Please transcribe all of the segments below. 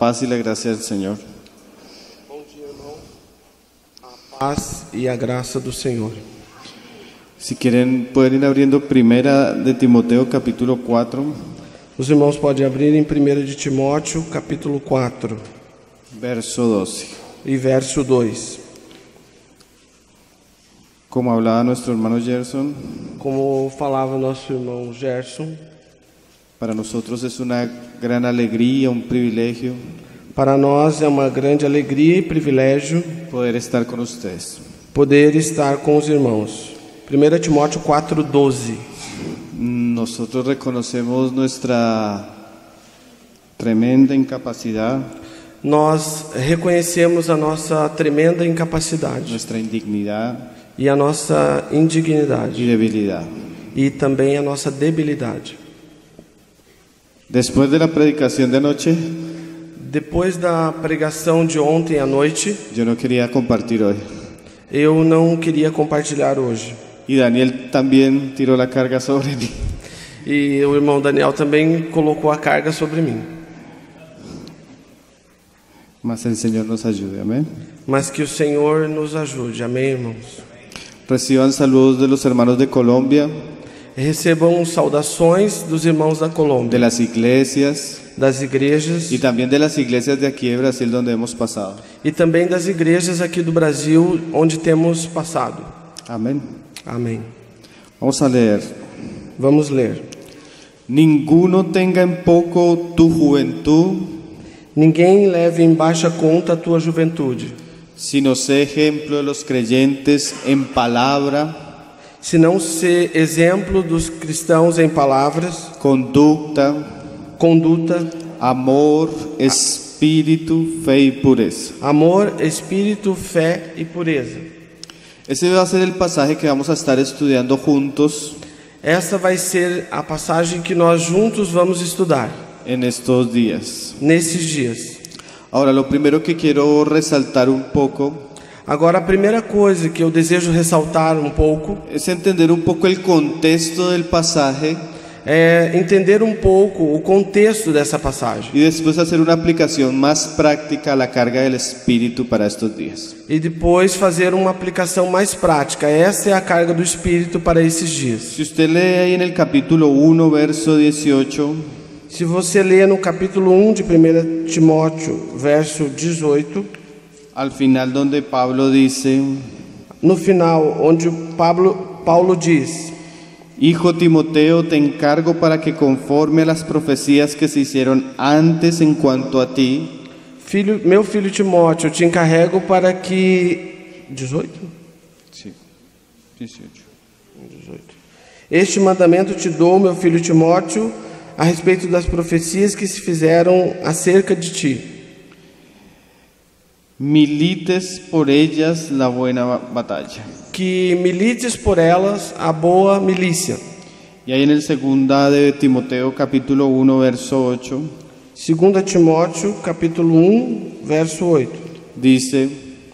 paz y la gracia del Señor. Bom dia, irmão. A paz e a graça do Senhor. Si quieren, pueden ir abriendo Primera de Timoteo, capítulo 4, Os irmãos podem abrir em 1 de Timóteo, capítulo 4, verso 12. e verso 2. Como hablaba nuestro hermano Gerson, Como falava nosso irmão Gerson, para nosotros es una gran alegría, un privilegio para nós é uma grande alegria e privilégio poder estar con ustedes. poder estar com os irmãos. 1 Timóteo 4, 12. Nosotros reconocemos nuestra tremenda incapacidad, Nós reconhecemos a nossa tremenda incapacidade nuestra indignidad e a nossa y indignidade debilidad. e também a nossa debilidade. Después de la predicación de anoche, Depois da pregação de ontem à noite, yo no quería compartir hoy. eu não queria compartilhar hoje. Y Daniel también tiró la carga sobre mí. E o irmão Daniel também colocou a carga sobre mim. Mas el Señor nos ayude, amén. Mas que o Senhor nos ajude. Amém, irmãos? Reciban saludos de los hermanos de Colombia, Recebam saudações dos irmãos da de Colômbia, las iglesias das igrejas y también de las iglesias de aquí de Brasil donde hemos pasado. e também das igrejas aqui do Brasil onde temos passado. Amén. Amém. Vamos a leer. Vamos ler. Ninguno tenga en poco tu juventud, Ninguém leve em baixa conta a tua juventude, sino sé ejemplo de los creyentes en palabra, senão ser exemplo dos cristãos em palavras, conducta, conduta, amor, espíritu, fe y pureza. amor, espírito, fé e pureza. Ese va a ser el pasaje que vamos a estar estudiando juntos Essa vai ser a passagem que nós juntos vamos estudar en estos días. nesses dias. Ahora, lo primero que quiero resaltar un poco Agora, a primeira coisa que eu desejo ressaltar um pouco es entender un poco el contexto del pasaje é entender um pouco o contexto dessa passagem y después hacer una aplicación más práctica a la carga del Espíritu para estos días. e depois fazer uma aplicação mais prática. Essa é a carga do Espírito para esses dias. Si usted lee ahí en el capítulo 1, verso 18, Se você ler no capítulo 1 de 1 Timóteo, verso 18, al final donde Pablo dice: no final, onde Paulo diz: Hijo Timoteo, te encargo para que conforme a las profecías que se hicieron antes en cuanto a ti, meu filho Timóteo, eu te encarrego para que... 18? sí, 18. 18. Este mandamento te dou, meu filho Timóteo, a respeito das profecias que se fizeram acerca de ti. Milites por ellas la buena batalla. Que milites por elas a boa milícia. Y ahí en el segunda de Timoteo capítulo 1 verso 8 2 Timóteo, capítulo 1, verso 8, dice: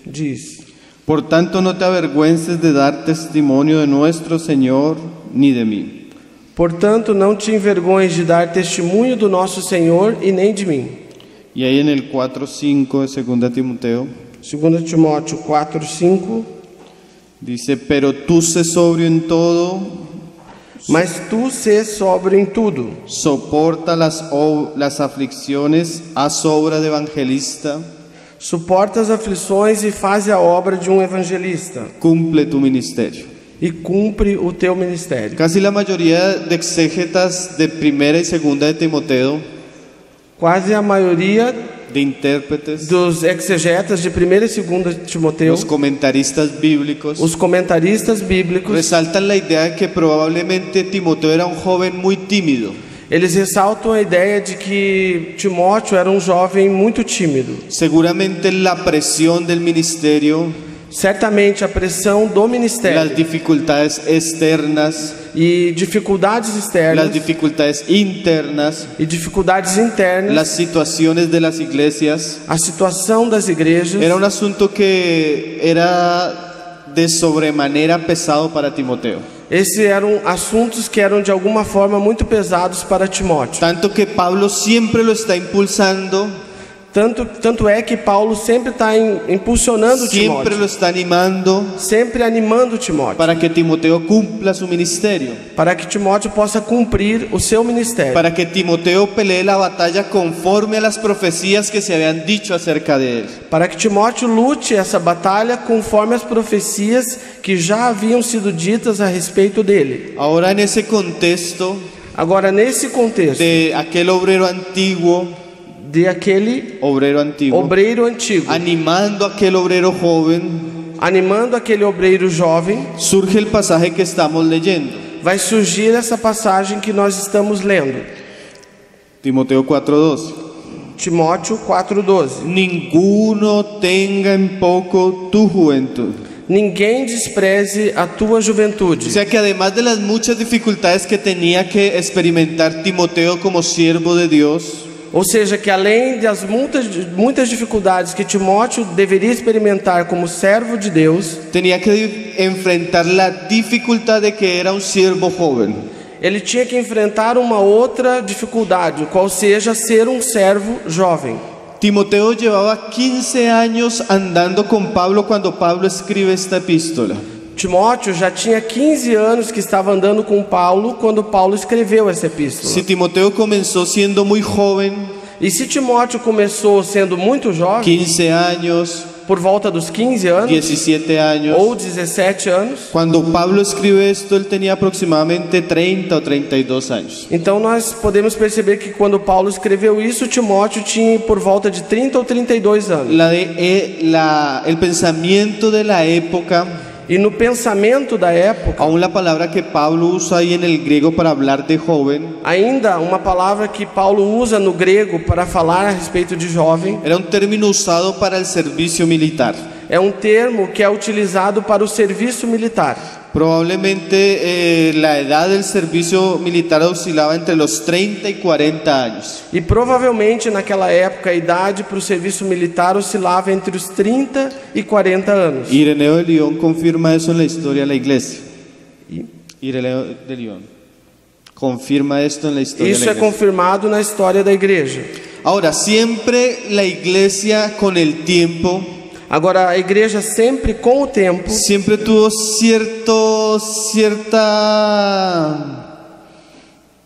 diz: Por tanto no te avergüences de dar testimonio de nuestro Señor ni de mí. Portanto, não te envergonhes de dar testemunho do nosso Senhor e nem de mim. Y ahí en el 4:5 de segunda Timoteo 2 Timóteo 4, 5, dice: Pero tú sé sobrio en todo, mas tu sê sóbrio em tudo, soporta las aflicciones, haz obra de evangelista, suporta as aflições e faz a obra de um evangelista, cumple tu ministerio. e cumpre o teu ministério. Casi la mayoría de exégetas de primera y segunda de Timoteo, Quase a maioria de intérpretes, dos exegetas de 1 e 2 Timoteu, los comentaristas bíblicos, os comentaristas bíblicos, resaltan la idea de que probablemente Timoteo era un joven muy tímido. eles ressaltam a ideia de que Timóteo era um jovem muito tímido. Seguramente la presión del ministerio, Certamente a pressão do ministério las dificultades externas, e dificuldades externas las dificultades internas, e dificuldades internas, las situaciones de las iglesias, a situação das igrejas, era un asunto que era de sobremanera pesado para Timoteo. esses eram assuntos que eram de alguma forma muito pesados para Timóteo. Tanto que Pablo siempre lo está impulsando Tanto é que Paulo sempre está impulsionando siempre Timóteo, lo está animando sempre animando Timóteo, para que Timoteo cumpla su ministerio, para que Timóteo possa cumprir o seu ministério, para que Timoteo pelee la batalla conforme a las profecías que se habían dicho acerca de él. para que Timóteo lute essa batalha conforme as profecias que já haviam sido ditas a respeito dele. Ahora, en ese contexto Agora, nesse contexto de aquel obrero antiguo, de aquele obreiro antigo, animando a aquel obrero joven, animando aquele obreiro jovem, surge el pasaje que estamos leyendo. vai surgir essa passagem que nós estamos lendo. Timoteo 4:2. Timóteo 4:12. Ninguno tenga en poco tu juventud. Ninguém despreze a tua O juventude. sea que además de las muchas dificultades que tenía que experimentar Timoteo como siervo de Dios, Ou seja, que além das muitas dificuldades que Timóteo deveria experimentar como servo de Deus, tenía que enfrentar la dificultad de que era un siervo joven. ele tinha que enfrentar uma outra dificuldade, qual seja ser um servo jovem. Timoteo llevaba 15 años andando con Pablo cuando Pablo escribe esta epístola. Timóteo já tinha 15 anos que estava andando com Paulo quando Paulo escreveu essa epístola. Si Timoteo comenzó siendo muy joven, E se Timóteo começou sendo muito jovem, 15 años, por volta dos 15 anos 17 años, ou 17 anos, cuando Pablo escribe esto, él tenía aproximadamente 30 o 32 años. então nós podemos perceber que quando Paulo escreveu isso, Timóteo tinha por volta de 30 ou 32 anos. El pensamiento de la época, E no pensamento da época, aún la palabra que Pablo usa ahí en el griego para hablar de joven, ainda uma palavra que Paulo usa no grego para falar a respeito de jovem, era un término usado para el servicio militar. é um termo que é utilizado para o serviço militar. Probablemente la edad del servicio militar oscilaba entre los 30 y 40 años. E provavelmente naquela época a idade para o serviço militar oscilava entre os 30 e 40 anos. Ireneo de Lyon confirma eso en la historia de la iglesia. Ireneo de Lyon confirma esto en la historia Isso de la é iglesia. confirmado na história da igreja. Ahora, siempre la iglesia con el tiempo Agora, a igreja sempre com o tempo siempre tuvo cierta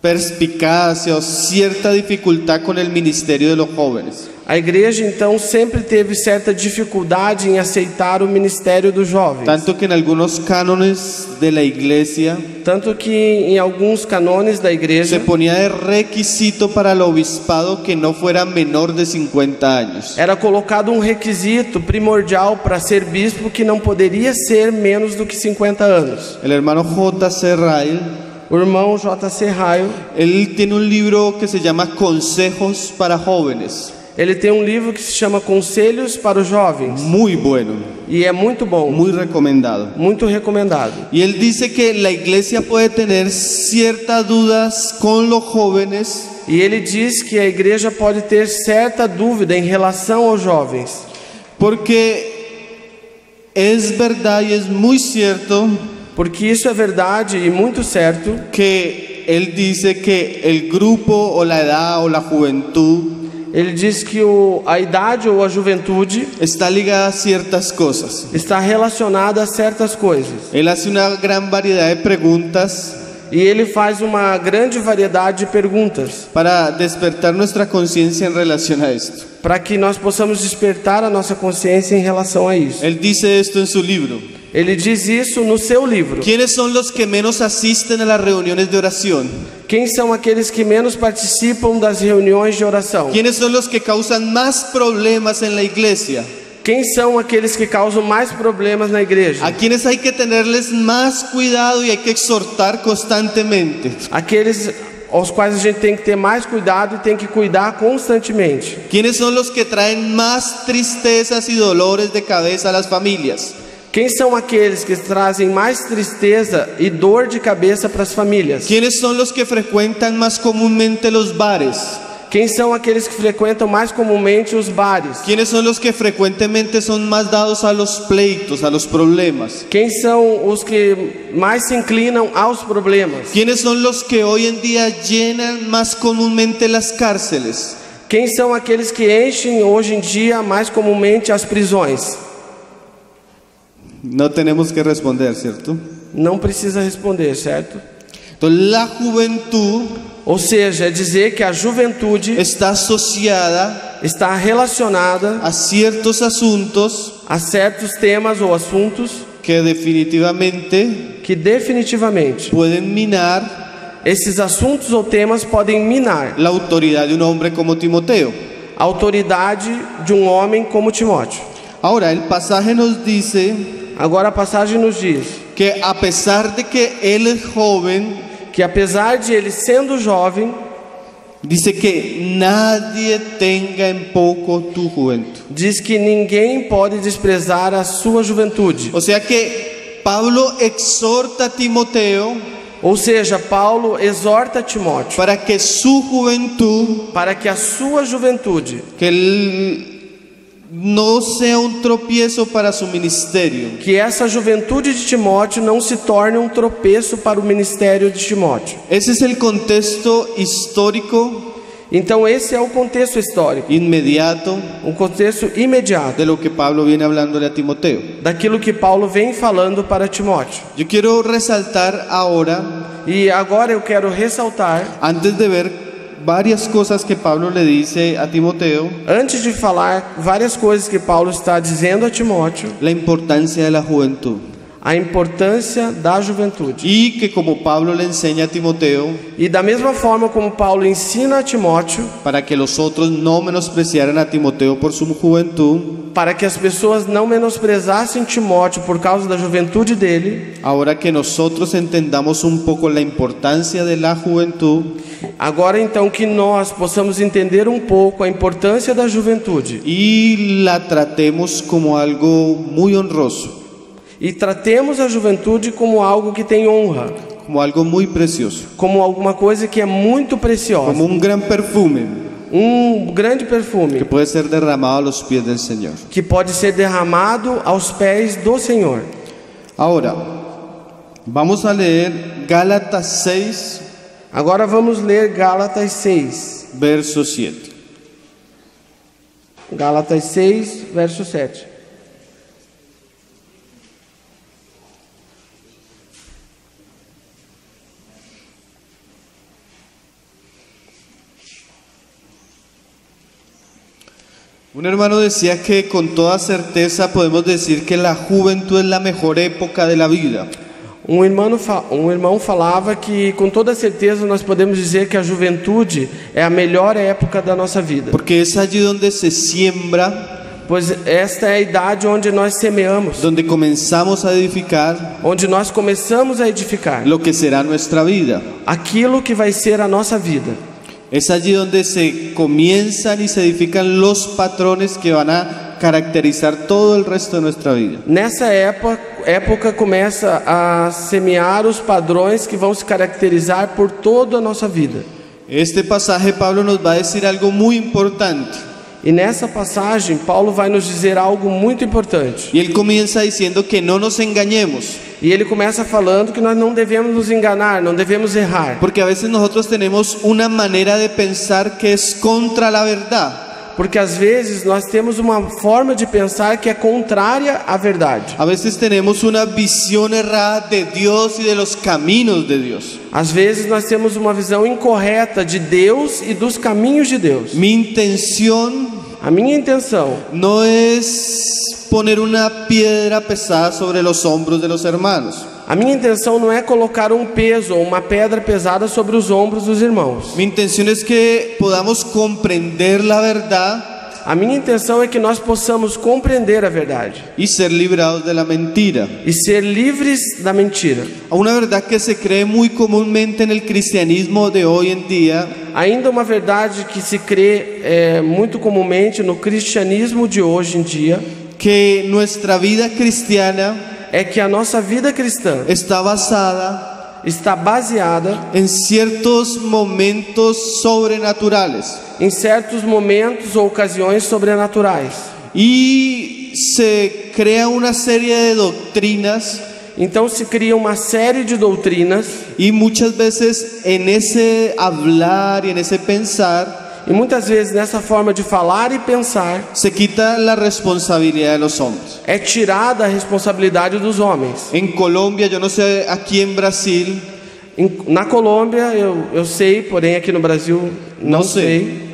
perspicacia o cierta dificultad con el ministerio de los jóvenes. A igreja então sempre teve certa dificuldade em aceitar o ministério dos jovens. Tanto que en algunos cánones de la iglesia Tanto que em alguns canones da se igreja ponía de requisito para el obispado que no fuera menor de 50 años. era colocado um requisito primordial para ser bispo que não poderia ser menos do que 50 anos. El hermano J.C. Ryle, O irmão J.C. Ryle, él tiene un libro que se llama Consejos para Jóvenes. ele tem um livro que se chama Conselhos para os Jovens Muy bueno, e é muito bom, muy recomendado. muito recomendado. Y él dice que la iglesia puede tener ciertas dudas con los jóvenes E ele diz que a igreja pode ter certa dúvida em relação aos jovens, porque es verdad y es muy cierto porque isso é verdade e muito certo que él dice que el grupo o la edad o la juventud Ele diz que a idade ou a juventude está ligada a ciertas cosas. está relacionada a certas coisas. Él hace una gran variedad de preguntas E ele faz uma grande variedade de perguntas para despertar nuestra conciencia en relación a esto. para que nós possamos despertar a nossa consciência em relação a isso. Él dice esto en su libro. Ele diz isso no seu livro. ¿Quiénes son los que menos asisten a las reuniones de oración? Quem são aqueles que menos participam das reuniões de oração? ¿Quiénes son los que causan más problemas en la iglesia? Quem são aqueles que causam mais problemas na igreja? ¿A quienes hay que tenerles más cuidado y hay que exhortar constantemente? Aqueles aos quais a gente tem que ter mais cuidado e tem que cuidar constantemente. ¿Quiénes son los que traen más tristezas y dolores de cabeza a las familias? Quem são aqueles que trazem mais tristeza e dor de cabeça para as famílias? ¿Quiénes son los que frecuentan más comúnmente los bares? Quem são aqueles que frequentam mais comumente os bares? ¿Quiénes son los que frecuentemente son más dados a los pleitos, a los problemas? Quem são os que mais se inclinam aos problemas? ¿Quiénes son los que hoy en día llenan más comúnmente las cárceles? Quem são aqueles que enchem hoje em dia mais comumente as prisões? No tenemos que responder, ¿cierto? Não precisa responder, certo? Entonces, la juventud Ou seja, é dizer que a juventude está asociada está relacionada a ciertos asuntos a certos temas ou assuntos que definitivamente pueden minar esses assuntos ou temas podem minar la autoridad de un hombre como Timoteo. a autoridade de um homem como Timóteo. Ahora, el pasaje nos dice Agora a passagem nos diz que a pesar de que él es joven, que apesar de ele sendo jovem, dice que nadie tenga en poco tu juventud. diz que ninguém pode desprezar a sua juventude. O sea que Pablo exhorta a Timoteo Ou seja, Paulo exorta Timóteo para que su juventud, para que a sua juventude, que él no sea un tropiezo para su ministerio, que essa juventude de Timóteo não se torne um tropeço para o ministério de Timóteo. ese es el contexto histórico Então esse é o contexto histórico, inmediato um contexto imediato de lo que Pablo viene hablándole a Timoteo. daquilo que Paulo vem falando para Timóteo. Yo quiero resaltar ahora, E agora eu quero ressaltar, antes de ver varias cosas que Pablo le dice a Timoteo, antes de falar várias coisas que Paulo está dizendo a Timóteo, la importancia de la juventud. a importância da juventude. Y que como Pablo le enseña a Timoteo, E da mesma forma como Paulo ensina a Timóteo, para que los otros no menospreciaran a Timoteo por su juventud, para que as pessoas não menosprezassem Timóteo por causa da juventude dele, ahora que nosotros entendamos un poco la importancia de la juventud, agora então que nós possamos entender um pouco a importância da juventude y la tratemos como algo muy honroso, e tratemos a juventude como algo que tem honra, como algo muy precioso, como alguma coisa que é muito preciosa, como un gran perfume grande que perfume puede ser derramado a los pies del Señor. que pode ser derramado aos pés do Senhor. Ahora, vamos a leer Gálatas 6, Agora vamos ler Gálatas 6. verso 7. Gálatas 6, verso 7. Un hermano decía que con toda certeza podemos decir que la juventud es la mejor época de la vida. Um irmão falava que com toda certeza nós podemos dizer que a juventude é a melhor época da nossa vida, Porque es allí donde se siembra, pois esta é a idade onde nós semeamos, donde comenzamos a edificar onde nós começamos a edificar lo que será nuestra vida. aquilo que vai ser a nossa vida. Es allí donde se comienzan y se edifican los patrones que van a caracterizar todo el resto de nuestra vida. Nessa época começa a semear os padrões que vão se caracterizar por toda a nossa vida. Este pasaje Pablo nos va a decir algo muy importante. E nessa passagem Paulo vai nos dizer algo muito importante. Y él comienza diciendo que no nos engañemos, E ele começa falando que nós não devemos nos enganar, não devemos errar. porque a veces nosotros tenemos una manera de pensar que es contra la verdad. Porque às vezes nós temos uma forma de pensar que é contrária à verdade. A veces tenemos una visión errada de Dios y de los caminos de Dios. Às vezes nós temos uma visão incorreta de Deus e dos caminhos de Deus. Mi intención A minha intenção no es poner una piedra pesada sobre los hombros de los hermanos. A minha intenção não é colocar um peso ou uma pedra pesada sobre os ombros dos irmãos. Mi intención es que podamos comprender la verdad A minha intenção é que nós possamos compreender a verdade y ser librados de la mentira. e ser livres da mentira. Una verdad que se cree muy comúnmente en el cristianismo de hoy en día, Ainda uma verdade que se crê muito comumente no cristianismo de hoje em dia que nuestra vida cristiana é que a nossa vida cristã está basada está baseada en ciertos momentos sobrenaturales em certos momentos ou ocasiões sobrenaturais. y se crea una serie de doctrinas Então se cria uma série de doutrinas y muchas veces en ese hablar y en ese pensar E muitas vezes nessa forma de falar e pensar se quita la responsabilidad de los hombres. é tirada a responsabilidade dos homens. En Colombia, yo no sé, aquí en Brasil, Na Colômbia eu sei, porém aqui no Brasil não sei.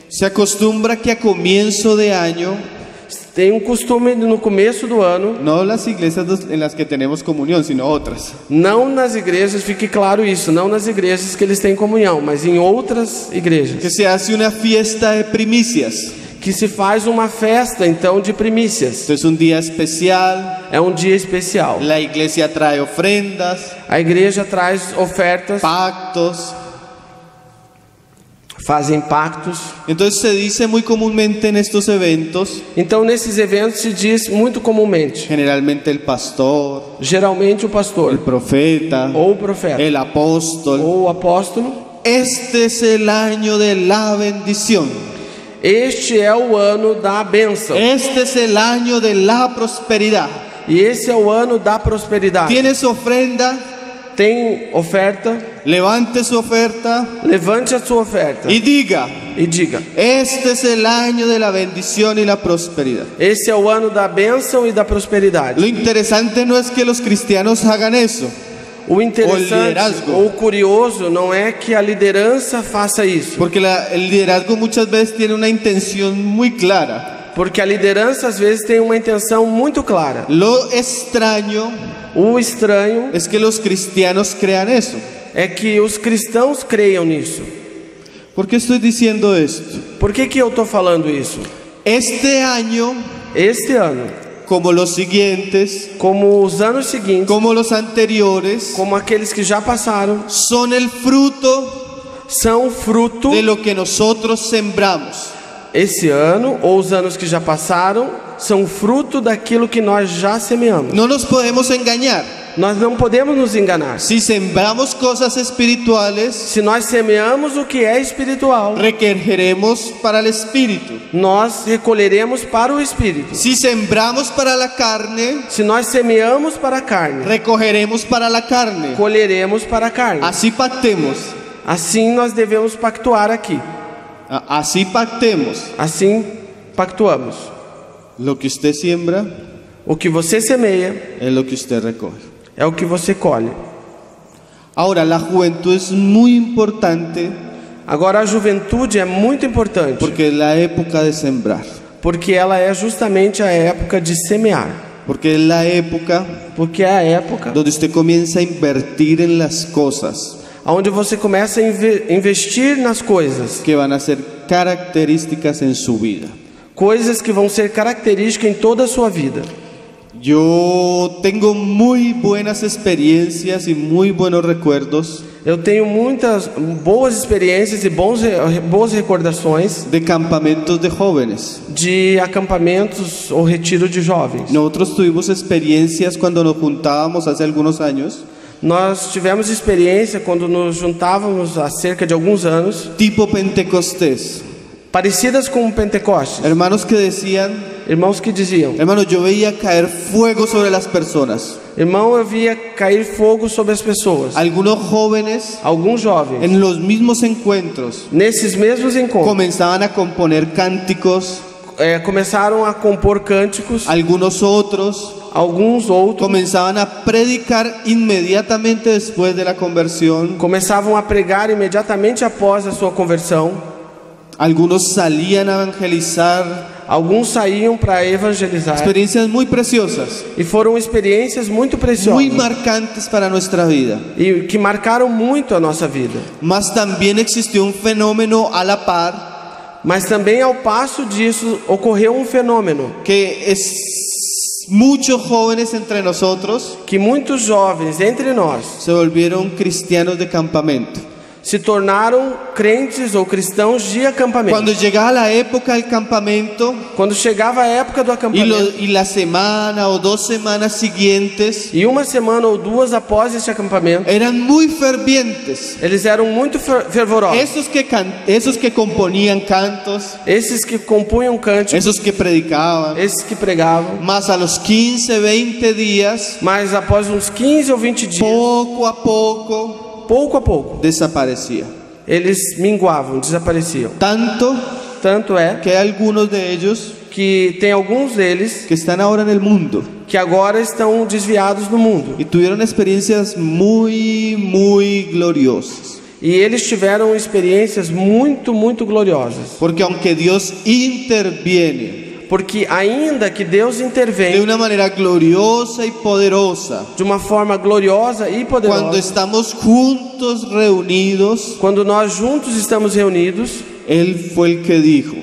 se acostumbra que a comienzo de año, Tem um costume no começo do ano, no las iglesias en las que tenemos comunión, sino otras, não nas igrejas, fique claro isso, não nas igrejas que eles têm comunhão, mas em outras igrejas, que se hace una fiesta de primicias. que se faz uma festa então de primícias. Entonces un día especial, É um dia especial. la iglesia trae ofrendas, A igreja traz ofertas, pactos. fazem pactos. Entonces se dice muy comúnmente en estos eventos, Então nesses eventos se diz muito comumente, generalmente el pastor, geralmente o el pastor profeta, ou o profeta el apóstol, ou o apóstolo: este es el año de la bendición, este é o ano da bênção, este es el año de la prosperidad. e esse é o ano da prosperidade. ¿Tienes ofrenda? Tem oferta, Levante su oferta levante a sua oferta y diga, e diga: este es el año de la bendición y la prosperidad. esse é o ano da bênção e da prosperidade. Lo interesante no es que los cristianos hagan eso, O interessante liderazgo. ou curioso não é que a liderança faça isso, porque el liderazgo muchas veces tiene una intención muy clara. porque a liderança às vezes tem uma intenção muito clara. Lo extraño O estranho es que los cristianos crean eso. é que os cristãos creiam nisso. ¿Por qué estoy diciendo esto? Por que eu estou falando isso? Este año, Este ano, como los siguientes, como os anos seguintes, como los anteriores, como aqueles que já passaram, son el fruto são fruto. de lo que nosotros sembramos. Esse ano ou os anos que já passaram são fruto daquilo que nós já semeamos. No nos podemos engañar. Nós não podemos nos enganar. Si sembramos cosas espirituales, Se nós semeamos o que é espiritual, requeriremos para el espíritu. nós recolheremos para o espírito. Si sembramos para la carne, Se nós semeamos para a carne, recogeremos para la carne. colheremos para a carne. Así pactemos. Assim nós devemos pactuar aqui. Así pactemos. Assim pactuamos. Lo que usted siembra O que você semeia es lo que usted recoge. é o que você colhe. Ahora, la juventud es muy importante Agora a juventude é muito importante, porque es la época de sembrar. porque ela é justamente a época de semear. Porque es la época Porque é a época donde usted comienza a invertir en las cosas onde você começa a investir nas coisas, que van a ser características en su vida. coisas que vão ser características em toda a sua vida. Yo tengo muy buenas experiencias y muy buenos recuerdos Eu tenho muitas boas experiências e boas recordações de campamentos de jóvenes. de acampamentos ou retiro de jovens. Nosotros tuvimos experiencias cuando nos juntábamos hace algunos años, Nós tivemos experiência quando nos juntávamos há cerca de alguns anos, tipo Pentecostés. parecidas com o Pentecostes. Hermanos que decían, Irmãos que diziam: hermano, yo veía caer fuego sobre las personas. irmão, eu via cair fogo sobre as pessoas. Algunos jóvenes Alguns jovens, en los mismos encuentros nesses mesmos encontros, comenzaban a componer cánticos, começaram a compor cânticos. algunos otros Alguns outros comenzaban a predicar inmediatamente después de la conversión, começavam a pregar imediatamente após a sua conversão. algunos salían a evangelizar. Alguns saíam para evangelizar. Experiencias muy preciosas, E foram experiências muito muy preciosas marcantes para nuestra vida. e que marcaram muito a nossa vida. Mas también existió un fenómeno a la par Mas também ao passo disso ocorreu um fenômeno que es muchos jóvenes entre nosotros que muitos jovens entre nós se volvieron cristianos de campamento. se tornaram crentes ou cristãos de acampamento. Cuando llegaba la época del campamento Quando chegava a época do acampamento y la semana o 2 semanas siguientes e uma semana ou duas após esse acampamento, eran muy fervientes. eles eram muito fervorosos. Esos que componían cantos, Esses que compunham cânticos, esos que predicaban. esses que pregavam. Mas a los 15, 20 días, Mas após uns 15 ou 20 dias, poco a poco pouco a pouco, desaparecía. eles minguavam, desapareciam. Tanto é que hay algunos de ellos que tem alguns deles que están ahora en el mundo que agora estão desviados do mundo. y tuvieron experiencias muy gloriosas. E eles tiveram experiências muito gloriosas. Porque aunque Dios interviene Porque ainda que Deus de intervém una manera gloriosa y poderosa, de uma forma gloriosa e cuando poderosa, estamos juntos reunidos, quando nós juntos estamos reunidos, Él fue el que dijo,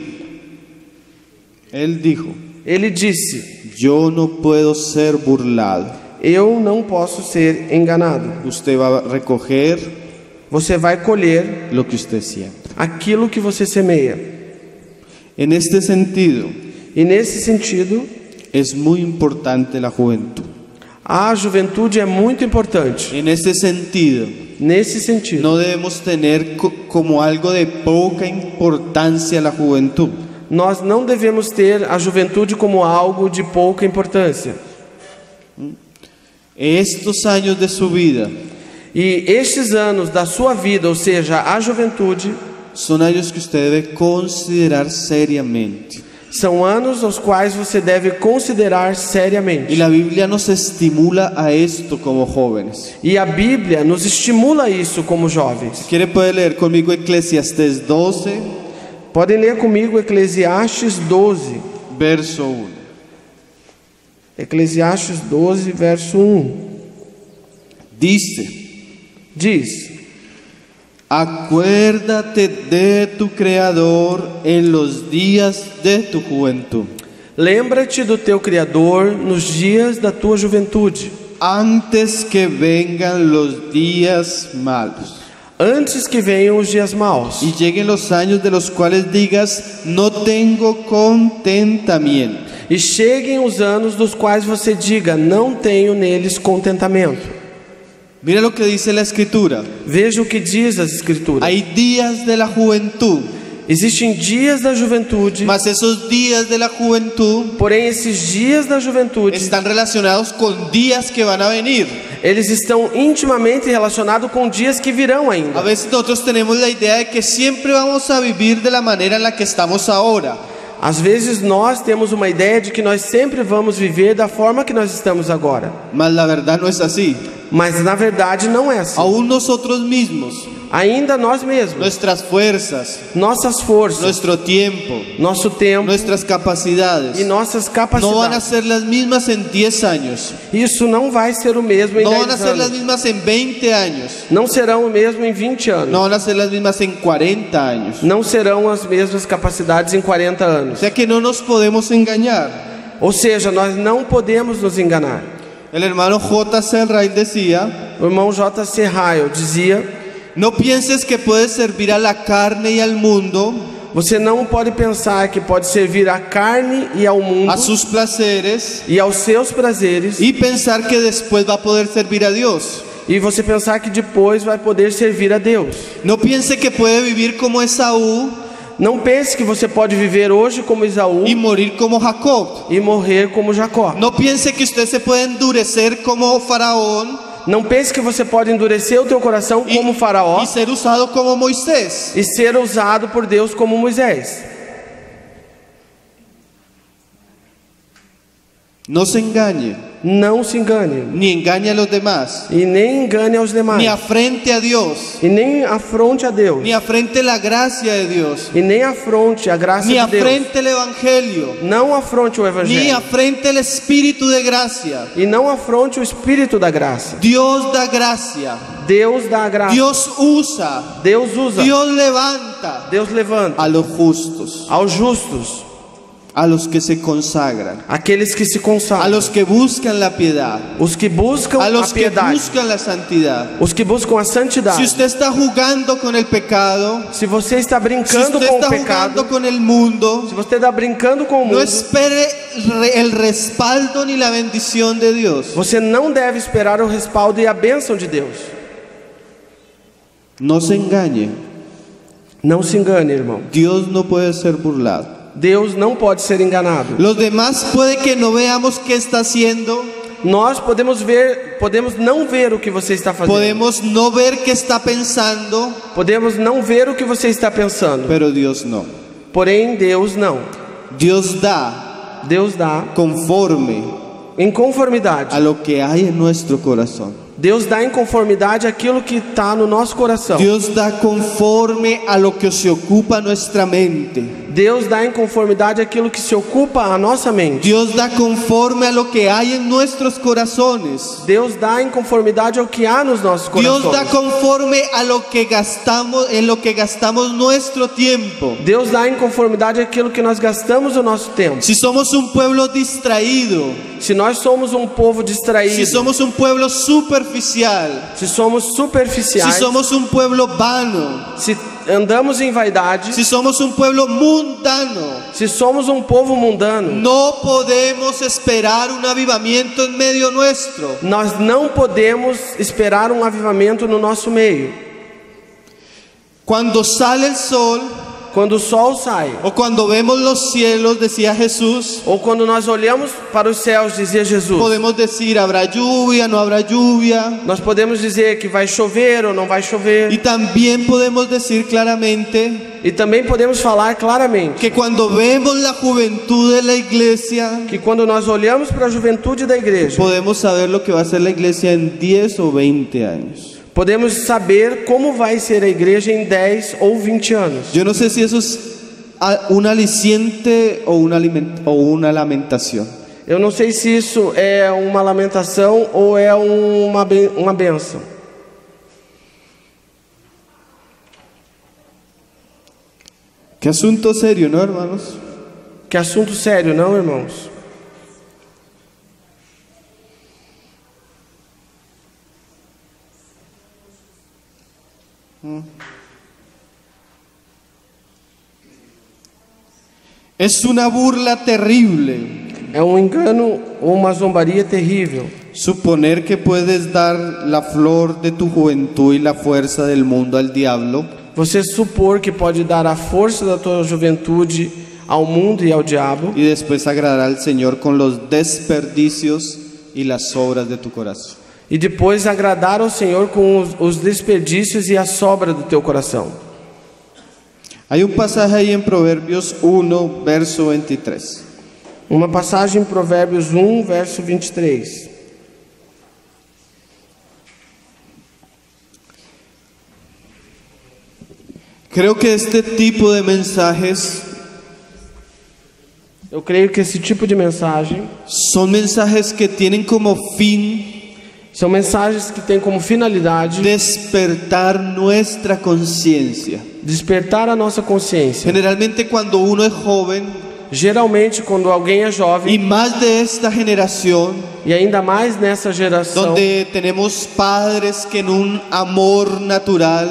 Él dijo, Ele disse: yo no puedo ser burlado. eu não posso ser enganado. Usted va a recoger Você vai colher lo que usted siembra. aquilo que você semeia. En este sentido, E nesse sentido, es muy importante la juventud. a juventude é muito importante. En este sentido, Nesse sentido, no debemos tener como algo de poca importancia la juventud. nós não devemos ter a juventude como algo de pouca importância. Estos años de su vida E estes anos da sua vida, ou seja, a juventude, son años que usted debe considerar seriamente. são anos aos quais você deve considerar Y seriamente. la Biblia nos estimula a esto como jóvenes. E a Bíblia nos estimula isso como jovens. ¿Quiere poder leer conmigo Eclesiastés 12, Podem ler comigo Eclesiastes 12. verso 1? Eclesiastes 12, verso 1. Diz: acuérdate de tu Creador en los días de tu juventud, lembra-te do teu Criador nos dias da tua juventude, antes que vengan los días malos antes que venham os dias maus y lleguen los años de los cuales digas, no tengo contentamiento. e cheguem os anos dos quais você diga: não tenho neles contentamento. Mira lo que dice la Escritura. Veja o que diz as Escrituras. Hay días de la juventud, Existem dias da juventude, mas esos días de la juventud porém esses dias da juventude, están relacionados con días que van a venir. eles estão intimamente relacionados com dias que virão A ainda. veces nosotros tenemos la idea de que siempre vamos a vivir de la manera en la que estamos ahora. Às vezes nós temos uma ideia de que nós sempre vamos viver da forma que nós estamos agora. Mas la verdad no es así. Mas na verdade não é assim. Aún nosotros mismos, Ainda nós mesmos, nuestras fuerzas, nossas forças, nuestro tiempo, nosso tempo nuestras capacidades e nossas no van a capacidades, ser las mismas en 10 años, isso não vai ser o mesmo em no van a 10 ser las anos. mismas en 20 años, Não serão o mesmo em 20 anos. no van a ser las mismas en 40 años. Não serão as mesmas capacidades em 40 O anos. sea que no nos podemos engañar. Ou seja, nós não podemos nos enganar. El hermano J.C. Ryle decía, O irmão J.C. Ryle dizia: no pienses que puedes servir a la carne y al mundo, você não pode pensar que pode servir à carne e ao mundo a sus placeres, e aos seus prazeres, y pensar que después va a poder servir a Dios. e você pensar que depois vai poder servir a Deus. No piense que puede vivir como Esaú Não pense que você pode viver hoje como Esaú y morir como Jacob. e morrer como Jacó. No piense que usted se puede endurecer como Faraón Não pense que você pode endurecer o teu coração como Faraó y ser usado como Moisés. e ser usado por Deus como Moisés. No se engañe, Não se engane ni engañe a los demás, e nem engane aos demais, ni afrente a Dios, e nem afronte a Deus, ni afrente la gracia de Dios, e nem afronte a graça ni de Deus. afrente el Evangelio, Não afronte o ni Evangelho afrente el Espíritu de gracia. e não afronte o Espírito da graça. Dios da gracia, Deus dá a graça, Dios usa, Deus usa, Dios levanta Deus levanta a los justos, aos justos, a los que se consagran, aqueles que se a consagram, los que buscan la piedad, os que buscam a a los que piedade, buscan la santidad. os que buscam a Si santidade. usted está jugando con el pecado, Se você está si brincando usted com está o pecado, jugando con el mundo, se você está brincando com o no mundo, espere el respaldo ni la bendición de Dios. você não deve esperar o respaldo e a bênção de Deus. No se engañe, Não se engane, irmão. Dios no puede ser burlado. Deus não pode ser enganado. Los demás puede que no veamos qué está haciendo, nós podemos não ver o que você está fazendo. podemos no ver qué está pensando, Podemos não ver o que você está pensando. pero Dios no. Porém, Deus não. Dios da Deus dá conforme em conformidade. a lo que hay en nuestro corazón. Deus dá em conformidade aquilo que está no nosso coração. Dios da conforme a lo que se ocupa nuestra mente. Deus dá em conformidade aquilo que se ocupa a nossa mente. Dios da conforme a lo que hay en nuestros corazones. Deus dá em conformidade ao que há nos nossos Dios da corações. conforme a lo que gastamos, en lo que gastamos nuestro tiempo. Deus dá em conformidade aquilo que nós gastamos o nosso tempo. Si somos un pueblo distraído, Se nós somos um povo distraído, si somos un pueblo superficial, se somos si superficiais, somos un pueblo vano, se andamos em vaidade, si somos un pueblo mundano, se somos um povo mundano, no podemos esperar un avivamiento en medio nuestro. nós não podemos esperar um avivamento no nosso meio. Cuando sale el sol Quando o sol sai, o cuando vemos los cielos, decía Jesús, ou quando nós olhamos para os céus, dizia Jesus, podemos decir habrá lluvia, no habrá lluvia. nós podemos dizer que vai chover ou não vai chover. Y también podemos decir claramente E também podemos falar claramente que cuando vemos la juventud de la iglesia, que quando nós olhamos para a juventude da igreja, podemos saber lo que va a ser la iglesia en 10 o 20 años. podemos saber como vai ser a igreja em 10 ou 20 anos. Yo no sé si eso es un aliciente o una lamentación. Eu não sei se isso é uma lamentação ou é uma bênção. Qué asunto serio, ¿no, hermanos? Que assunto sério, não, irmãos? Es una burla terrible É um engano ou uma zombaria terrível suponer que puedes dar la flor de tu juventud y la fuerza del mundo al diablo você supor que pode dar a força da tua juventude ao mundo e ao diabo y después agradar al Señor con los desperdicios y las obras de tu corazón. e depois agradar ao Senhor com os desperdícios e a sobra do teu coração. Hay un pasaje ahí en Proverbios 1, verso 23. Uma passagem em Provérbios 1, verso 23. Creo que este tipo de mensajes Eu creio que esse tipo de mensagem son mensajes que tienen como fin são mensagens que têm como finalidade despertar nuestra conciencia. despertar a nossa consciência. Generalmente cuando uno es joven, Geralmente, quando alguém é y jovem, más de esta generación, e ainda mais nessa geração, donde tenemos padres que en un amor natural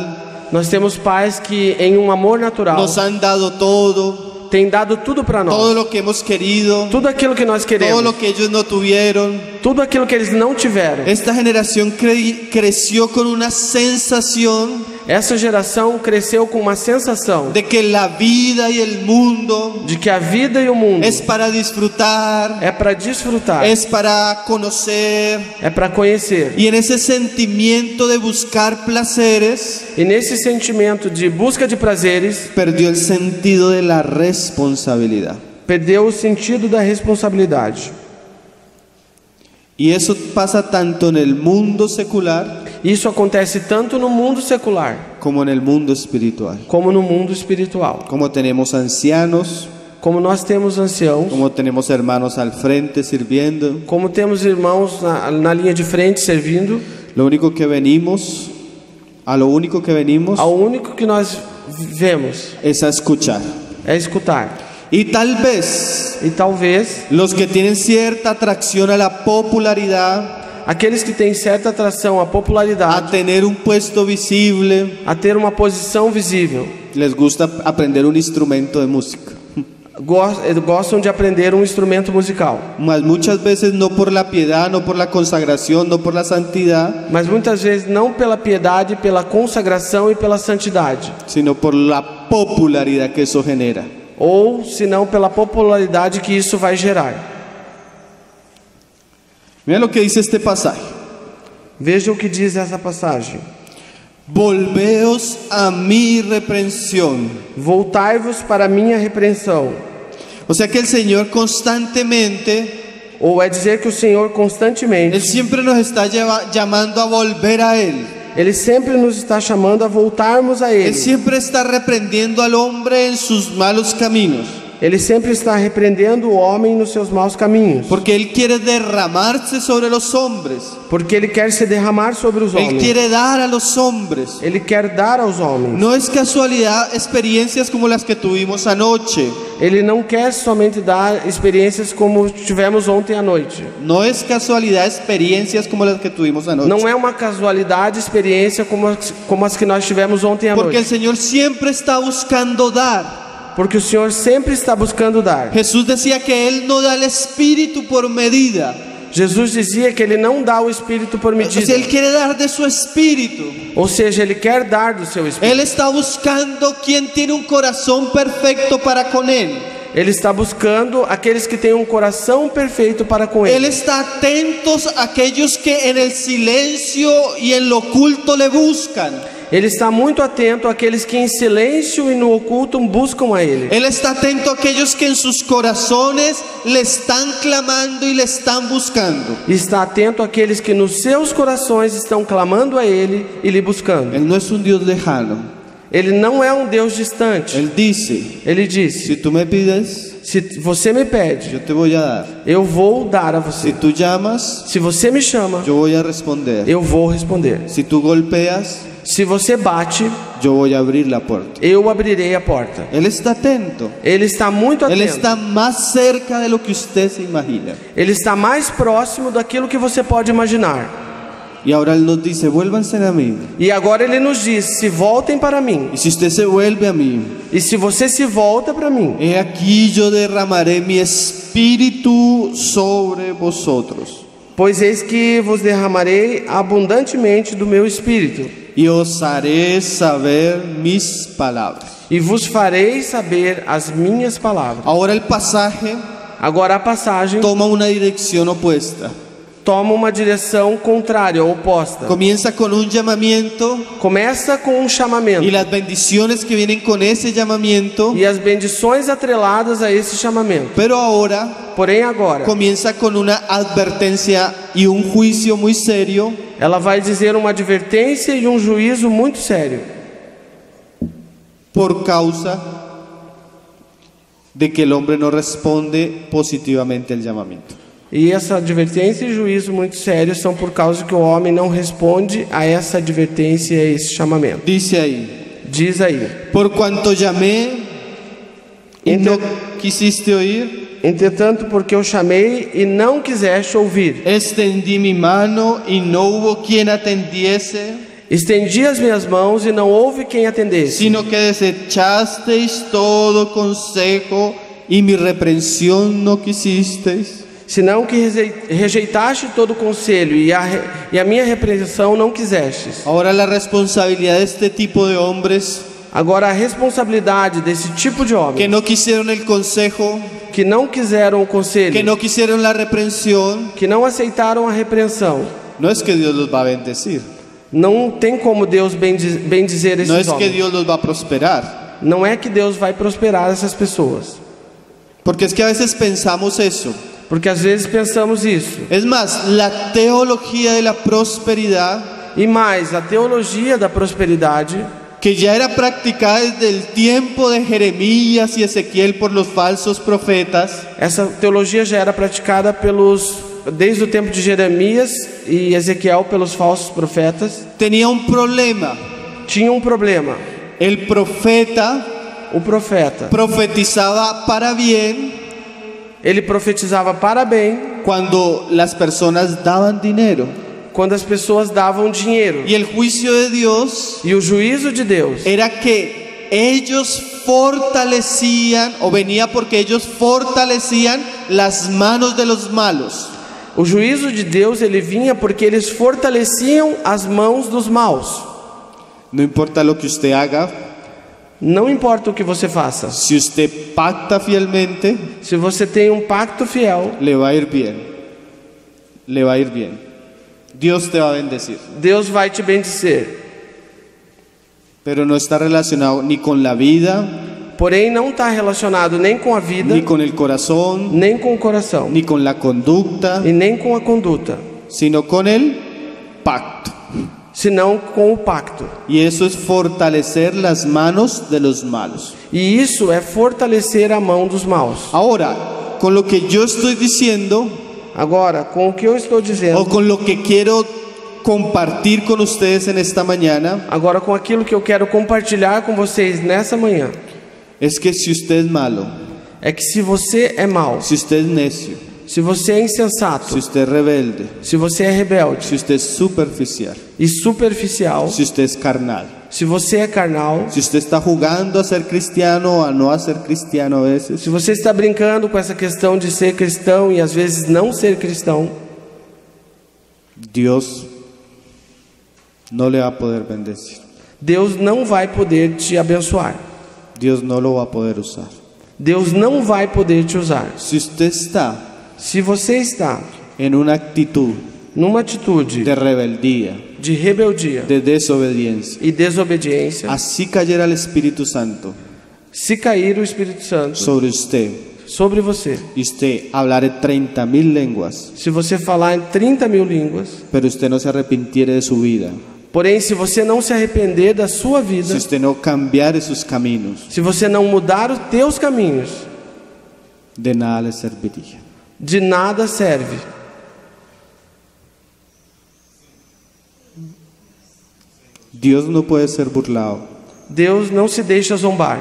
nós temos pais que, em um amor natural, nos han dado todo, têm dado tudo para nós. todo lo que hemos querido, Tudo aquilo que nós todo queremos, lo que ellos no tuvieron. tudo aquilo que eles não tiveram. Esta generación creció con una sensación Essa geração cresceu com uma sensação de que la vida y el mundo de que a vida e o mundo es para disfrutar, é para desfrutar, es para conocer, é para conhecer. y en ese sentimiento de buscar placeres E nesse sentimento de busca de prazeres, perdió el sentido de la responsabilidad. perdeu o sentido da responsabilidade. Y eso pasa tanto en el mundo secular Isso acontece tanto no mundo secular como en el mundo espiritual. como no mundo espiritual. Como tenemos ancianos, Como nós temos anciãos, como tenemos hermanos al frente sirviendo, como temos irmãos na linha de frente servindo, lo único que venimos, ao único que nós vemos es a escuchar. é escutar. Y tal vez E talvez los que tienen cierta atracción a la popularidad, aqueles que têm certa atração à a popularidade, tener un puesto visible, a ter uma posição visível, les gusta aprender un instrumento de música. gostam de aprender um instrumento musical. Mas muchas veces no por la piedad, no por la consagración, no por la santidad, Mas muitas vezes não pela piedade, pela consagração e pela santidade, sino por la popularidad que eso genera. ou senão pela popularidade que isso vai gerar. Mira lo que dice este pasaje. Veja o que diz essa passagem. Volveos a mi reprensión. Voltai-vos para a minha repreensão. O sea que el Señor constantemente, Ou é dizer que o Senhor constantemente, Él siempre nos está llamando a volver a Él. Ele sempre nos está chamando a voltarmos a Él Ele. siempre está reprendiendo al hombre en sus malos caminos. Ele sempre está repreendendo o homem nos seus maus caminhos. Porque Él quiere derramarse sobre los hombres. Porque Ele quer se derramar sobre os Él homens. quiere dar a los hombres. Ele quer dar aos homens. No es casualidad experiencias como las que tuvimos anoche. Ele não quer somente dar experiências como tivemos ontem à noite. No es casualidad experiencias como las que tuvimos anoche. Não é uma casualidade experiência como as que nós tivemos ontem à Porque el noite. Señor siempre está buscando dar. Porque o Senhor sempre está buscando dar. Jesús decía que Él no da el Espíritu por medida. Jesus dizia que Ele não dá o Espírito por O medida. sea, Él quiere dar de su Espíritu. Ou seja, Ele quer dar do seu Espírito. Él está buscando quien tiene un corazón perfecto para con Él. Ele está buscando aqueles que têm um coração perfeito para com Él Ele. está atentos a aquellos que en el silencio y en lo oculto le buscan. Ele está muito atento àqueles que em silêncio e no oculto buscam a Ele. Él está atento a aquellos que en sus corazones le están clamando y le están buscando. E está atento àqueles que nos seus corações estão clamando a Ele e lhe buscando. Él no es un Dios lejano. Ele não é um Deus distante. Él dice, Ele disse: si tú me pides, se você me pede, yo te voy a dar. eu vou dar a você. Si tú llamas, Se você me chama, yo voy a responder. eu vou responder. Si tú golpeas, Se você bate, yo voy a abrir la puerta. eu abrirei a porta. Él está atento. Ele está muito Él atento. está más cerca de lo que usted se imagina. Ele está mais próximo daquilo que você pode imaginar. Y ahora Él nos dice, vuélvanse a mí. E agora Ele nos diz: se voltem para mim. Y si usted se vuelve a mí, E se você se volta para mim, he aquí yo derramaré mi espíritu sobre vosotros. pois eis que vos derramarei abundantemente do meu Espírito, Y os haré saber mis palabras. e vos farei saber as minhas palavras. Ahora el pasaje Agora a passagem toma una dirección opuesta. toma uma direção contrária, oposta. Comienza con un llamamiento Começa com um chamamento. y las bendiciones que vienen con ese llamamiento. E as bendições atreladas a esse chamamento. Pero ahora Porém agora, comienza con una advertencia y un juicio muy serio ela vai dizer uma advertência e um juízo muito sério. por causa de que el hombre no responde positivamente al llamamiento. E essa advertência e juízo muito sério são por causa que o homem não responde a essa advertência e a esse chamamento. Dice ahí, Diz aí: por cuanto llamé y no Entre- quisiste oír, entretanto, porque eu chamei e não quiseste ouvir, extendí mi mano y no hubo quien atendiese, estendi as minhas mãos e não houve quem atendesse, sino que desechasteis todo consejo y mi reprensión no quisisteis. senão que rejeitaste todo o conselho e a minha repreensão não quisestes. Ahora la responsabilidad de este tipo de hombres Agora a responsabilidade desse tipo de que homem no quisieron el consejo, que não quiseram o conselho, que no quisieron la reprensión, que não aceitaram a repreensão, no es que Dios los va a bendecir, não tem como Deus bendizer no esses es que homens. Dios los va a prosperar, Não é que Deus vai prosperar essas pessoas, porque es que a veces pensamos eso. porque às vezes pensamos isso. Es más, la teología de la prosperidad, E mais, a teologia da prosperidade, que ya era practicada desde el tiempo de Jeremías y Ezequiel por los falsos profetas, essa teologia já era praticada desde o tempo de Jeremias e Ezequiel pelos falsos profetas. tenía un problema. Tinha um problema. El profeta O profeta, profetizaba para bien ele profetizava para bem cuando las personas daban dinero. quando as pessoas davam dinheiro. Y el juicio de Dios E o juízo de Deus era que ellos fortalecían, o venía porque ellos fortalecían las manos de los malos. O juízo de Deus, ele vinha porque eles fortaleciam as mãos dos maus. No importa lo que usted haga, Não importa o que você faça. si usted pacta fielmente, Se você tem um pacto fiel, le va a ir bien. le va a ir bien. Dios te va a bendecir. Deus vai te bendizer. Pero no está relacionado ni con la vida, Porém, não está relacionado nem com a vida, ni con el corazón, nem com o coração, ni con la conducta, e nem com a conduta, sino con el pacto. senão com o pacto. Y eso es fortalecer las manos de los malos. E isso é fortalecer a mão dos maus. Ahora, con lo que yo estoy diciendo, Agora, com o que eu estou o dizendo, con lo que quiero compartir con ustedes en esta mañana, agora com aquilo que eu quero compartilhar com vocês nessa manhã, es que si usted es malo, é que se você é mau, si usted es necio, se você é insensato, si usted es rebelde, se você é rebelde si usted es superficial, e superficial, si usted es carnal, se você é carnal, si usted está jugando a ser cristiano o a no a ser cristiano a veces, se você está brincando com essa questão de ser cristão e às vezes não ser cristão, Dios no le va a poder bendecir. Deus não vai poder te abençoar. Dios no lo va a poder usar. Deus não vai poder te usar. Si usted está Se você está en una actitud numa atitude de rebeldía, de rebeldia de desobediencia, e desobediência, así cayera el Espíritu Santo se cair o Espírito Santo sobre usted sobre você, y usted hablar 30.000 lenguas, se você falar em 30.000 línguas, pero usted no se arrepintiere de su vida, porém se você não se arrepender da sua vida, si usted no cambiare sus caminos, se você não mudar os teus caminhos, de nada le serviría. de nada serve. Dios no puede ser burlado. Deus não se deixa zombar.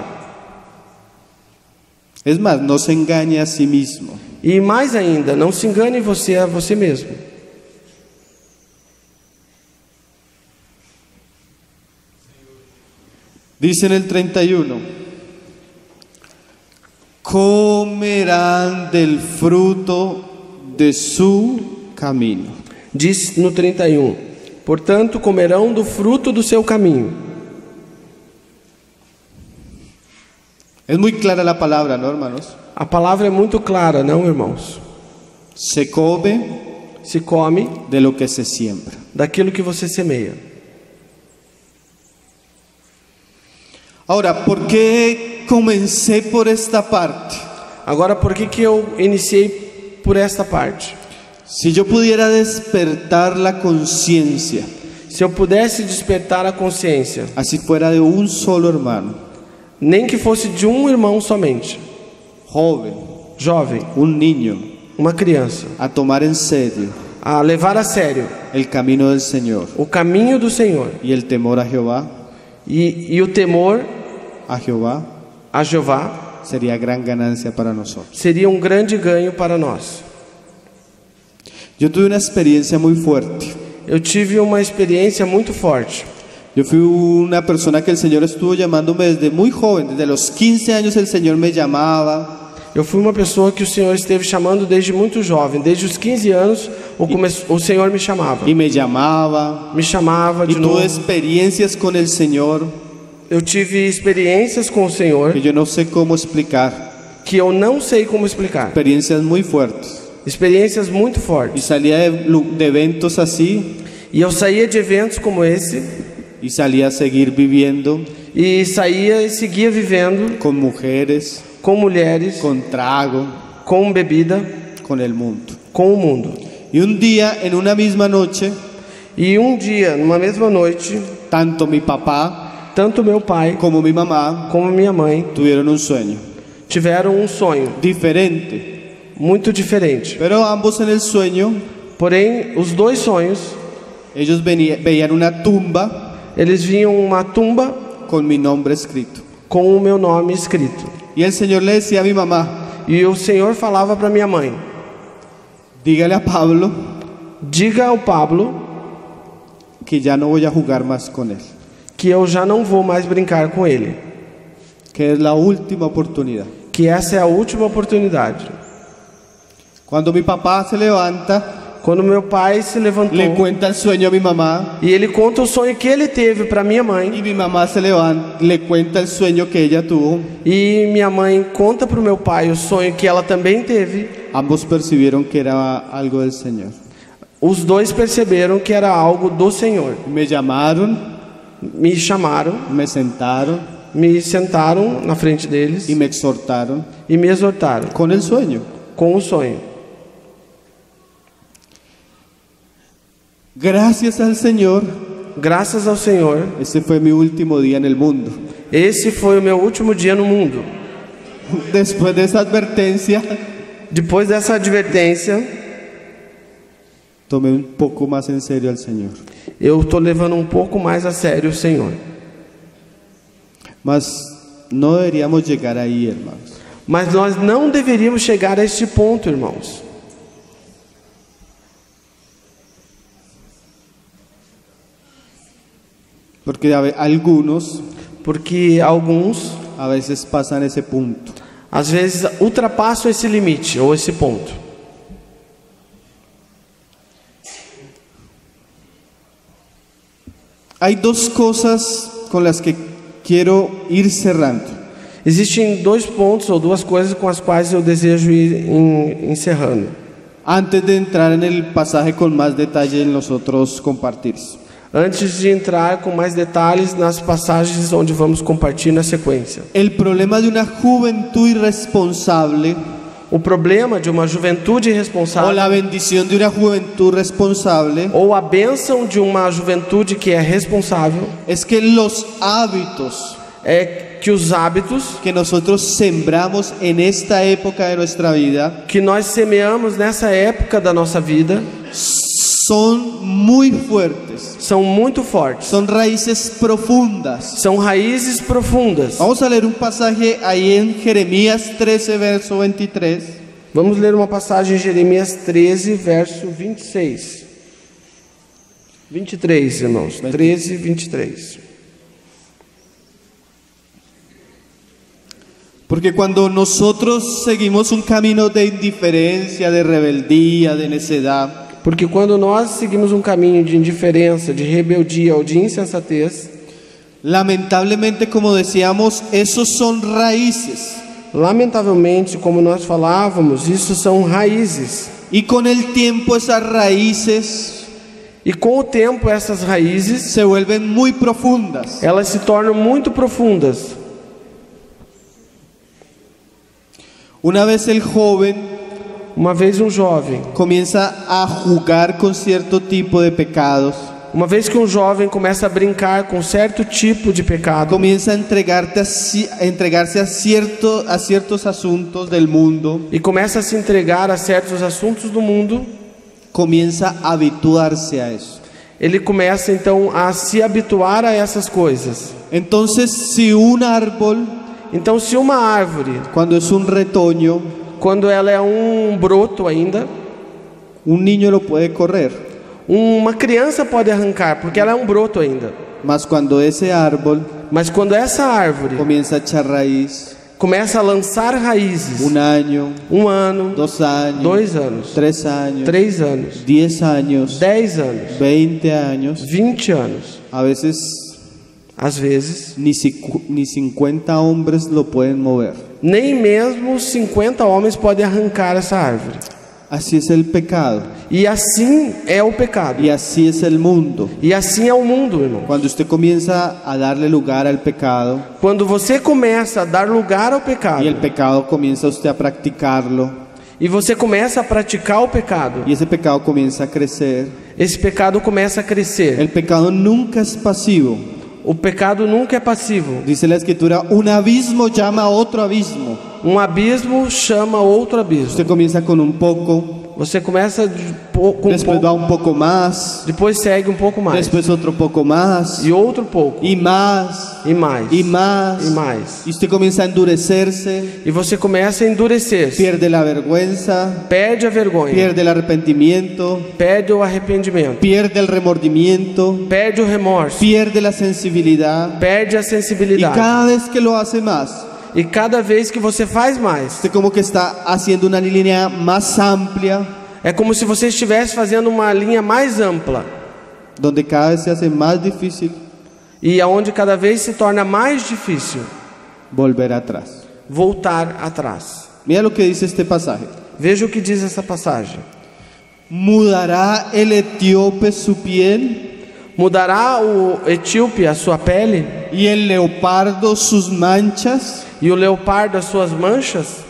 Es más, no se engañe a sí mismo. E mais ainda, não se engane você a você mesmo. Dice en el 31, comerán del fruto de su camino. Diz no 31, portanto comerão do fruto do seu caminho. Es muy clara la palabra, ¿no, hermanos? A palavra é muito clara, não, irmãos? Se come Se come de lo que se siembra. daquilo que você semeia. Ahora, ¿por qué comencé por esta parte? Agora, por que eu iniciei por esta parte? Si yo pudiera despertar la conciencia, Se eu pudesse despertar a consciência, así fuera de un solo hermano, nem que fosse de um irmão somente, joven, jovem, un niño, uma criança, a tomar en serio a levar a sério el camino del Señor o caminho do Senhor y el temor a Jehová, e o temor a Jehová, a Jeová, sería gran ganancia para nosotros. seria um grande ganho para nós. Yo tuve una experiencia muy fuerte. Eu tive uma experiência muito forte. Yo fui una persona que el Señor estuvo llamándome desde muy joven, desde los 15 años el Señor me llamaba. Eu fui uma pessoa que o Senhor esteve chamando desde muito jovem. Desde os 15 anos, o Senhor me chamava. Y me llamaba. Me chamava de Y novo. tuve experiencias con el Señor Eu tive experiências com o Senhor que yo no sé cómo explicar. que eu não sei como explicar. Experiencias muy fuertes. Experiências muito Y fortes. salía de eventos así E eu saía de eventos como esse y salía a seguir viviendo e saía e seguia vivendo con mujeres, com mulheres, con trago, com bebida, con el mundo. com o mundo. Y un día, en una misma noche, E um dia, numa mesma noite, tanto mi papá tanto meu pai como mi mamá como minha mãe tuvieron un sueño tiveram um sonho diferente, muito diferente. pero ambos en el sueño, Porém, os dois sonhos, ellos veían una tumba eles viam uma tumba con mi nombre escrito. com o meu nome escrito. Y el Señor le decía a mi mamá, E o Senhor falava para minha mãe: dígale a Pablo diga ao Pablo que ya no voy a jugar más con él, que eu já não vou mais brincar com ele, que es la última oportunidad. que essa é a última oportunidade. Cuando mi papá se levanta, Quando meu pai se levantou le cuenta el sueño a mi mamá, e ele conta o sonho que ele teve para minha mãe, y mi mamá se levanta, le cuenta el sueño que ella tuvo, e minha mãe conta para o meu pai o sonho que ela também teve, ambos percibieron que era algo del Señor. Os dois perceberam que era algo do Senhor. Me llamaron, Me chamaram, me sentaron me sentaram na frente deles y me exhortaron e me exortaram con el sueño. com o sonho. Gracias al Señor, Graças ao Senhor, ese fue mi último día en el mundo. esse foi o meu último dia no mundo. Después de esa advertencia, Depois dessa advertência, tomé un poco más en serio al Señor. eu estou levando um pouco mais a sério o Senhor. Mas no deberíamos llegar ahí, hermanos. Mas nós não deveríamos chegar a este ponto, irmãos. Porque algunos Porque alguns, a veces pasan ese punto. às vezes, ultrapassam esse limite ou esse ponto. Hay dos cosas con las que quiero ir cerrando. Existem dois pontos ou duas coisas com as quais eu desejo ir encerrando. Antes de entrar en el pasaje con más detalle en nosotros compartir. Antes de entrar com mais detalhes nas passagens onde vamos compartilhar na sequência. El problema de una juventud irresponsable O problema de uma juventude o irresponsável, la bendición de una juventud responsable ou a bênção de uma juventude que é responsável, es que los hábitos é que os hábitos que nosotros sembramos en esta época de nuestra vida que nós semeamos nessa época da nossa vida son muy fuertes, são muito fortes, son raíces profundas. são raízes profundas. Vamos a leer un pasaje ahí en Jeremías 13, verso 23. Vamos ler uma passagem em Jeremias 13, verso 26. 23, irmãos. 13, 23. Porque cuando nosotros seguimos un camino de indiferencia, de rebeldía, de necedad, Porque quando nós seguimos um caminho de indiferença, de rebeldia ou de insensatez, lamentablemente, como decíamos, esos son raíces. lamentavelmente, como nós falávamos, isso são raízes. Y con el tiempo esas raíces E com o tempo, essas raízes, se vuelven muy profundas. elas se tornam muito profundas. Una vez el joven Uma vez um jovem, comienza a jugar con cierto tipo de pecados, uma vez que um jovem começa a brincar com certo tipo de pecado, comienza a entregarse a ciertos asuntos del mundo, e começa a se entregar a certos assuntos do mundo, comienza a habituarse a eso. ele começa então a se habituar a essas coisas. Entonces, si un árbol, Então, se uma árvore, cuando es un retoño, quando ela é um broto ainda, un niño lo puede correr, uma criança pode arrancar, porque ela é um broto ainda. mas cuando ese árbol Mas quando essa árvore comienza a echar raíz, começa a lançar raízes, un año, um ano, 2 años, 2 anos, 3 años, 3 anos, 10 años, 10 anos, 20 años, 20 anos, a veces às vezes, ni 50 hombres lo pueden mover. nem mesmo 50 homens podem arrancar essa árvore. Así es el pecado E assim é o pecado. y así es el mundo. E assim é o mundo, irmão. Cuando usted comienza a darle lugar al pecado Quando você começa a dar lugar ao y pecado, el pecado comienza usted a practicarlo e você começa a praticar o pecado, y ese pecado comienza a crecer, esse pecado começa a crescer. el pecado nunca es pasivo. O pecado nunca é passivo. Dice la escritura, un abismo llama a otro abismo. Um abismo chama outro abismo. Usted comienza con un poco, Você começa com después va pouco, un poco más, depois segue um pouco mais, después otro poco más, e outro pouco, y más, e mais, y más, e mais. y usted comienza a endurecerse, E você começa a endurecer, pierde la vergüenza, perde a vergonha, pierde el arrepentimiento, perde o arrependimento, pierde el remordimiento, perde o remorso, pierde la sensibilidad, perde a y sensibilidade. cada vez que lo hace más, E cada vez que você faz mais, usted como que está haciendo una línea más amplia, é como se você estivesse fazendo uma linha mais ampla, donde cada vez se hace más difícil e aonde cada vez se torna mais difícil volver atrás. voltar atrás. Mira lo que dice este pasaje. Veja o que diz essa passagem. ¿Mudará el etíope su piel Mudará o etíope a sua pele y el leopardo sus manchas? e o leopardo as suas manchas?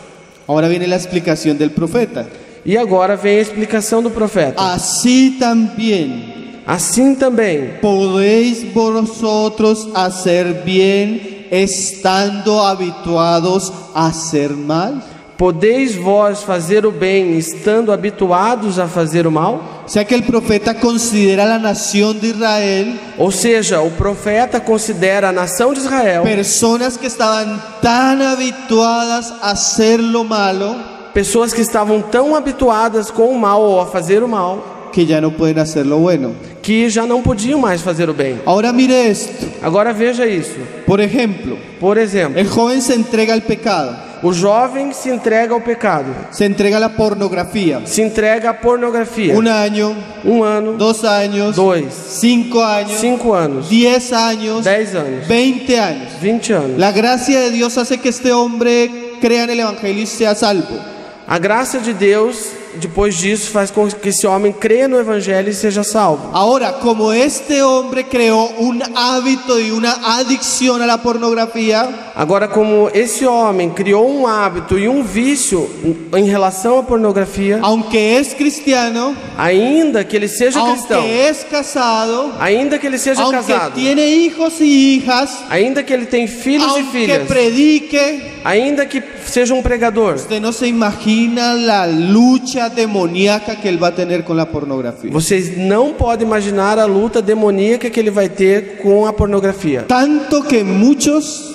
Ahora viene la explicación del profeta. E agora vem a explicação do profeta. Así también Assim também podéis vosotros hacer bien estando habituados a hacer mal. podeis vós fazer o bem estando habituados a fazer o mal? O sea que el profeta considera a la nación de Israel Ou seja, o profeta considera a nação de Israel personas que estaban tan habituadas a hacer lo malo pessoas que estavam tão habituadas com o mal ou a fazer o mal que ya no pueden hacer lo bueno. que já não podiam mais fazer o bem. Ahora mire esto. Agora veja isso. Por ejemplo, Por exemplo, el joven se entrega al pecado, o jovem se entrega ao pecado, se entrega a la pornografía. se entrega à pornografia. Un año, 1 ano, 2 años, 2, 5 años, 5 anos, 10 años, 10 anos, 20 años. 20 anos. La gracia de Dios hace que este hombre crea en el Evangelio y sea salvo. A graça de Deus, depois disso, faz com que esse homem creia no Evangelho e seja salvo. Ahora, como este hombre creó un hábito y una adicción a la pornografía, Agora, como esse homem criou um hábito e um vício em relação à pornografia, aunque es cristiano, ainda que ele seja cristão, aunque es casado, ainda que ele seja aunque casado, tiene hijos y hijas, ainda que ele tenha filhos e aunque filhas, predique, ainda que seja um pregador, usted no se imagina la lucha demoníaca que él va a tener con la pornografía. vocês não podem imaginar a luta demoníaca que ele vai ter com a pornografia. Tanto que muchos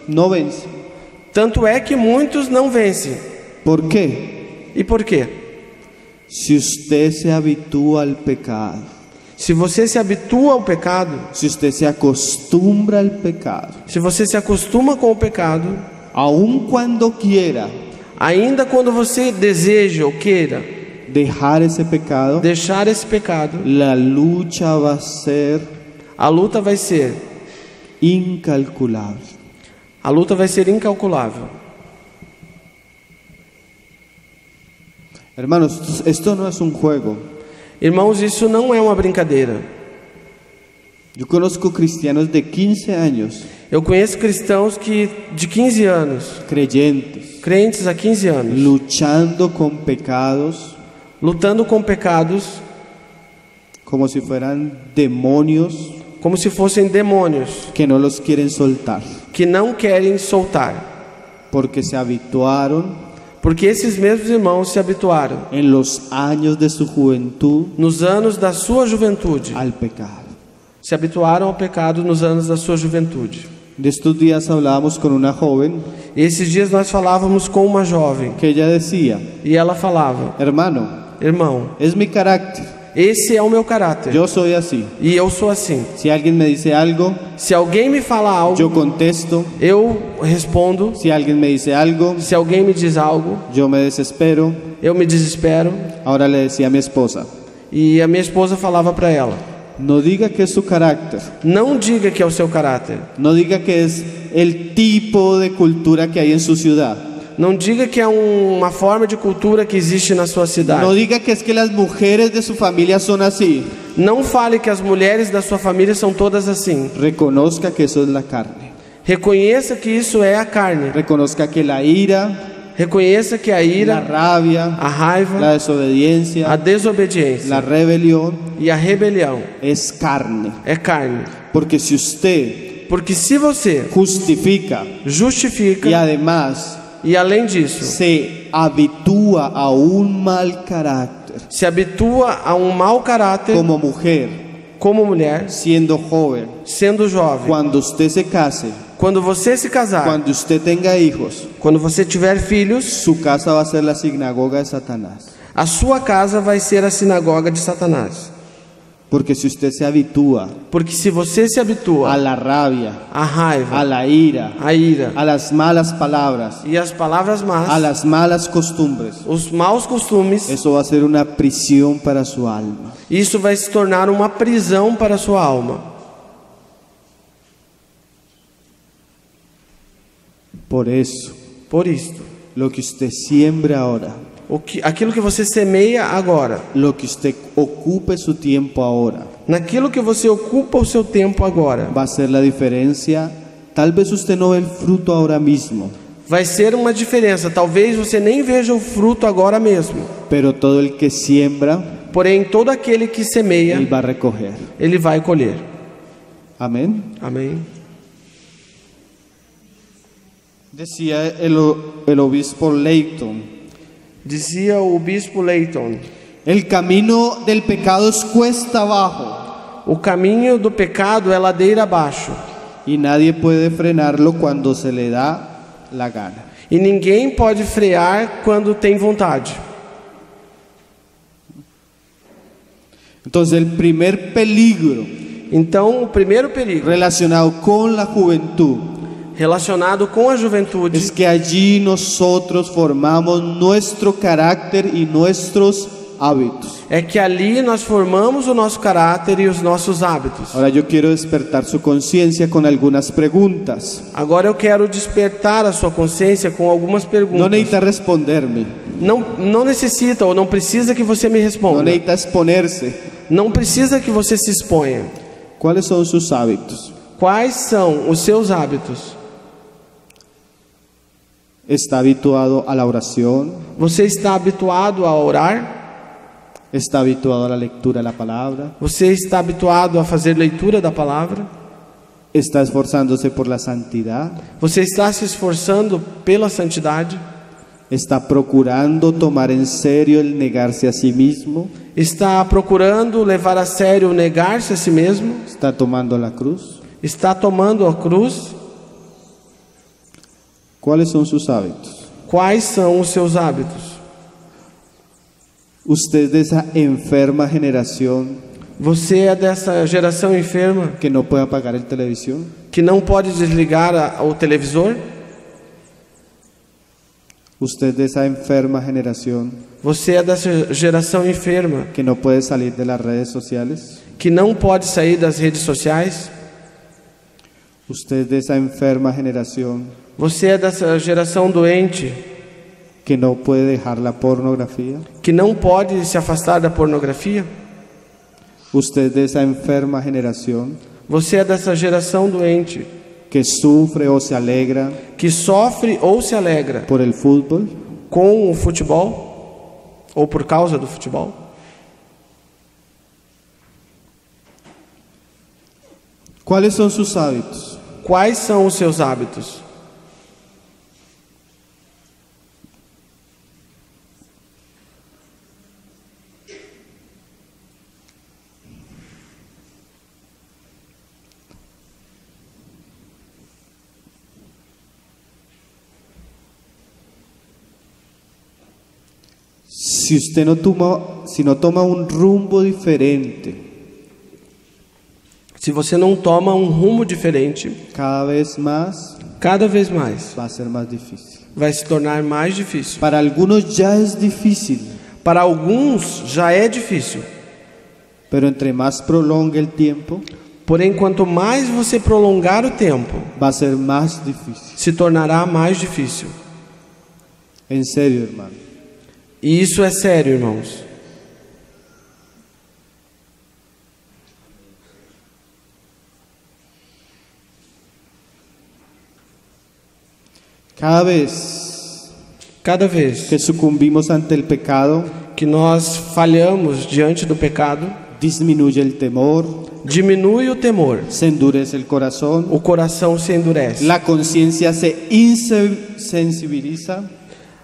no vencen. Tanto é que muitos não vencem. ¿Por qué? E por quê? Si usted se habitúa al pecado, Se você se habitua ao pecado, si usted se acostumbra al pecado, se você se acostuma com o pecado, aun cuando quiera ainda quando você deseja ou queira dejar ese pecado, deixar esse pecado, la lucha va a ser a luta vai ser incalculable. incalculável. Hermanos, esto no es un juego. Irmãos, isso não é uma brincadeira. Yo conozco cristianos de 15 años, Eu conheço cristãos que de 15 anos, creyentes, crentes há 15 anos, luchando con pecados lutando com pecados como si fueran demonios como se fossem demônios que no los quieren soltar, que não querem soltar, porque se habituaron porque esses mesmos irmãos se habituaram en los años de su juventud nos anos da sua juventude, al pecado. se habituaram ao pecado nos anos da sua juventude. De estos días hablábamos con una joven E esses dias nós falávamos com uma jovem que ella decía: e ela falava: hermano, irmão, es mi carácter, esse é o meu caráter yo soy así. e eu sou assim. Si alguien me dice algo, Se alguém me fala algo, yo contesto. eu respondo. Si alguien me dice algo, Se alguém me diz algo, yo me desespero. eu me desespero. Ahora le decía a mi esposa: E a minha esposa falava para ela: no diga que es su carácter, não diga que é o seu caráter, no diga que es el tipo de cultura que hay en su ciudad, não diga que é uma forma de cultura que existe na sua cidade, no diga que es que las mujeres de su familia son así. não fale que as mulheres da sua família são todas assim. Reconozca que eso es la carne, Reconheça que isso é a carne. reconozca que la ira, Reconheça que a la ira, rabia, a raiva, la desobediencia, a desobediência la rebelión e a rebelião es carne. é carne. Porque si usted Porque se você justifica justifica y además e além disso se habitúa a un mal carácter se habitua a um mau caráter como mujer, como mulher, siendo joven, sendo jovem, cuando usted se case, quando você se casar, cuando usted tenga hijos, quando você tiver filhos, su casa va a ser la sinagoga de Satanás. a sua casa vai ser a sinagoga de Satanás. Porque si usted se habitúa Porque se você se a habitua la rabia, à raiva, a la ira, à ira a las malas palabras, e às palavras a más, las malas costumbres, os maus costumes, eso va a ser una prisión para su alma. isso vai se tornar uma prisão para a sua alma. Por eso, Por isto, lo que usted siembra ahora, aquilo que você semeia agora, lo que usted ocupe su tiempo ahora, naquilo que você ocupa o seu tempo agora, va a ser la diferencia. Tal vez usted no ve el fruto ahora mismo, vai ser uma diferença. Talvez você nem veja o fruto agora mesmo, pero todo el que siembra, porém todo aquele que semeia, él va a recoger. ele vai colher. Amén. Amém. Decía el obispo Leighton, Dizia o bispo Leighton: el camino del pecado es cuesta abajo o caminho do pecado é ladeira abaixo, y nadie puede frenarlo cuando se le da la gana. e ninguém pode frear quando tem vontade. Entonces el primer peligro Então, o primeiro perigo relacionado con la juventud relacionado com a juventude es que allí nosotros formamos nuestro carácter y nuestros hábitos. é que ali nós formamos o nosso caráter e os nossos hábitos. Ahora yo quiero despertar su conciencia con algunas preguntas. Agora eu quero despertar a sua consciência com algumas No perguntas. necesita responderme, Não necessita ou não precisa que você me no responda. necesita exponerse. Não precisa que você se exponha. ¿Cuáles son sus hábitos? Quais são os seus hábitos? ¿Está habituado a la oración? Você está habituado a orar? ¿Está habituado a la lectura de la palabra? Você está habituado a fazer leitura da palavra? ¿Está esforzándose por la santidad? Você está se esforçando pela santidade? ¿Está procurando tomar en serio el negarse a sí mismo? Está procurando levar a sério o negar-se a si mesmo? ¿Está tomando la cruz? Está tomando a cruz? ¿Cuáles son sus hábitos? Quais são os seus hábitos? ¿Usted es de esa enferma generación Você é dessa geração enferma que no puede apagar el televisión? que não pode desligar o televisor? ¿Usted es de esa enferma generación Você é dessa geração enferma que no puede salir de las redes sociales? que não pode sair das redes sociais? ¿Usted es de esa enferma generación Você é dessa geração doente que no puede dejar la pornografía? que não pode se afastar da pornografia? ¿Usted es de esa enferma generación Você é dessa geração doente que sufre o se alegra que sofre ou se alegra por el fútbol? com o futebol ou por causa do futebol? ¿Cuáles son sus hábitos? Quais são os seus hábitos? Si no toma un rumbo diferente, Se você não toma um rumo diferente, cada vez mais va a ser más difícil. vai se tornar mais difícil. Para algunos ya es difícil, Para alguns já é difícil, pero entre más prolongue el tiempo, porém quanto mais você prolongar o tempo, va a ser más difícil. se tornará mais difícil. En serio, hermano. E isso é sério, irmãos. Cada vez que sucumbimos ante el pecado, que nós falhamos diante do pecado, disminuye el temor, diminui o temor, se endurece el corazón, o coração se endurece, la conciencia se insensibiliza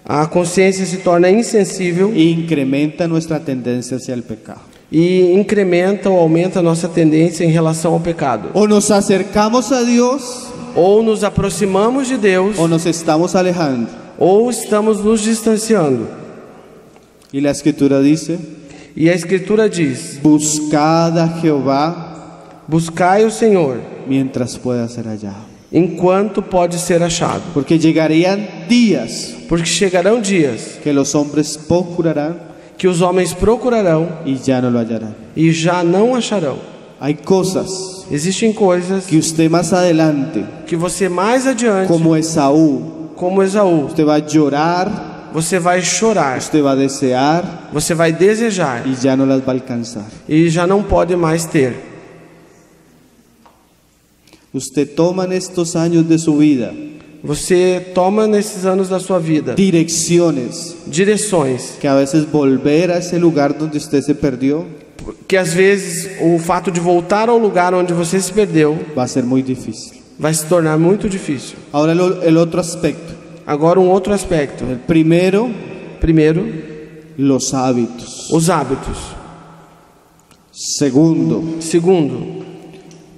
a consciência se torna insensível e incrementa nuestra tendencia hacia el pecado. e incrementa ou aumenta a nossa tendência em relação ao pecado. O nos acercamos a Dios Ou nos aproximamos de Deus, o nos estamos alejando. ou estamos nos distanciando. Y la Escritura dice: E a Escritura diz: buscad a Jehová buscai o Senhor, mientras pueda ser hallado. enquanto pode ser achado. Porque llegarían días Porque chegarão dias que los hombres procurarán que os homens procurarão y ya no lo hallarán. e já não acharão. Hay cosas Existem coisas que usted más adelante, que você mais adiante, como Esaú, como Esaú, usted va a llorar você vai chorar, usted va a desear você vai desejar y ya no las va a alcanzar. e já não pode mais ter. Usted toma en estos años de su vida Você toma nesses anos da sua vida direcciones direções que a veces volver a ese lugar donde usted se perdió que às vezes o fato de voltar ao lugar onde você se perdeu va a ser muy difícil. vai se tornar muito difícil. Ahora el otro aspecto. Agora um outro aspecto. El primero, Primeiro, los hábitos. os hábitos. Segundo, Segundo,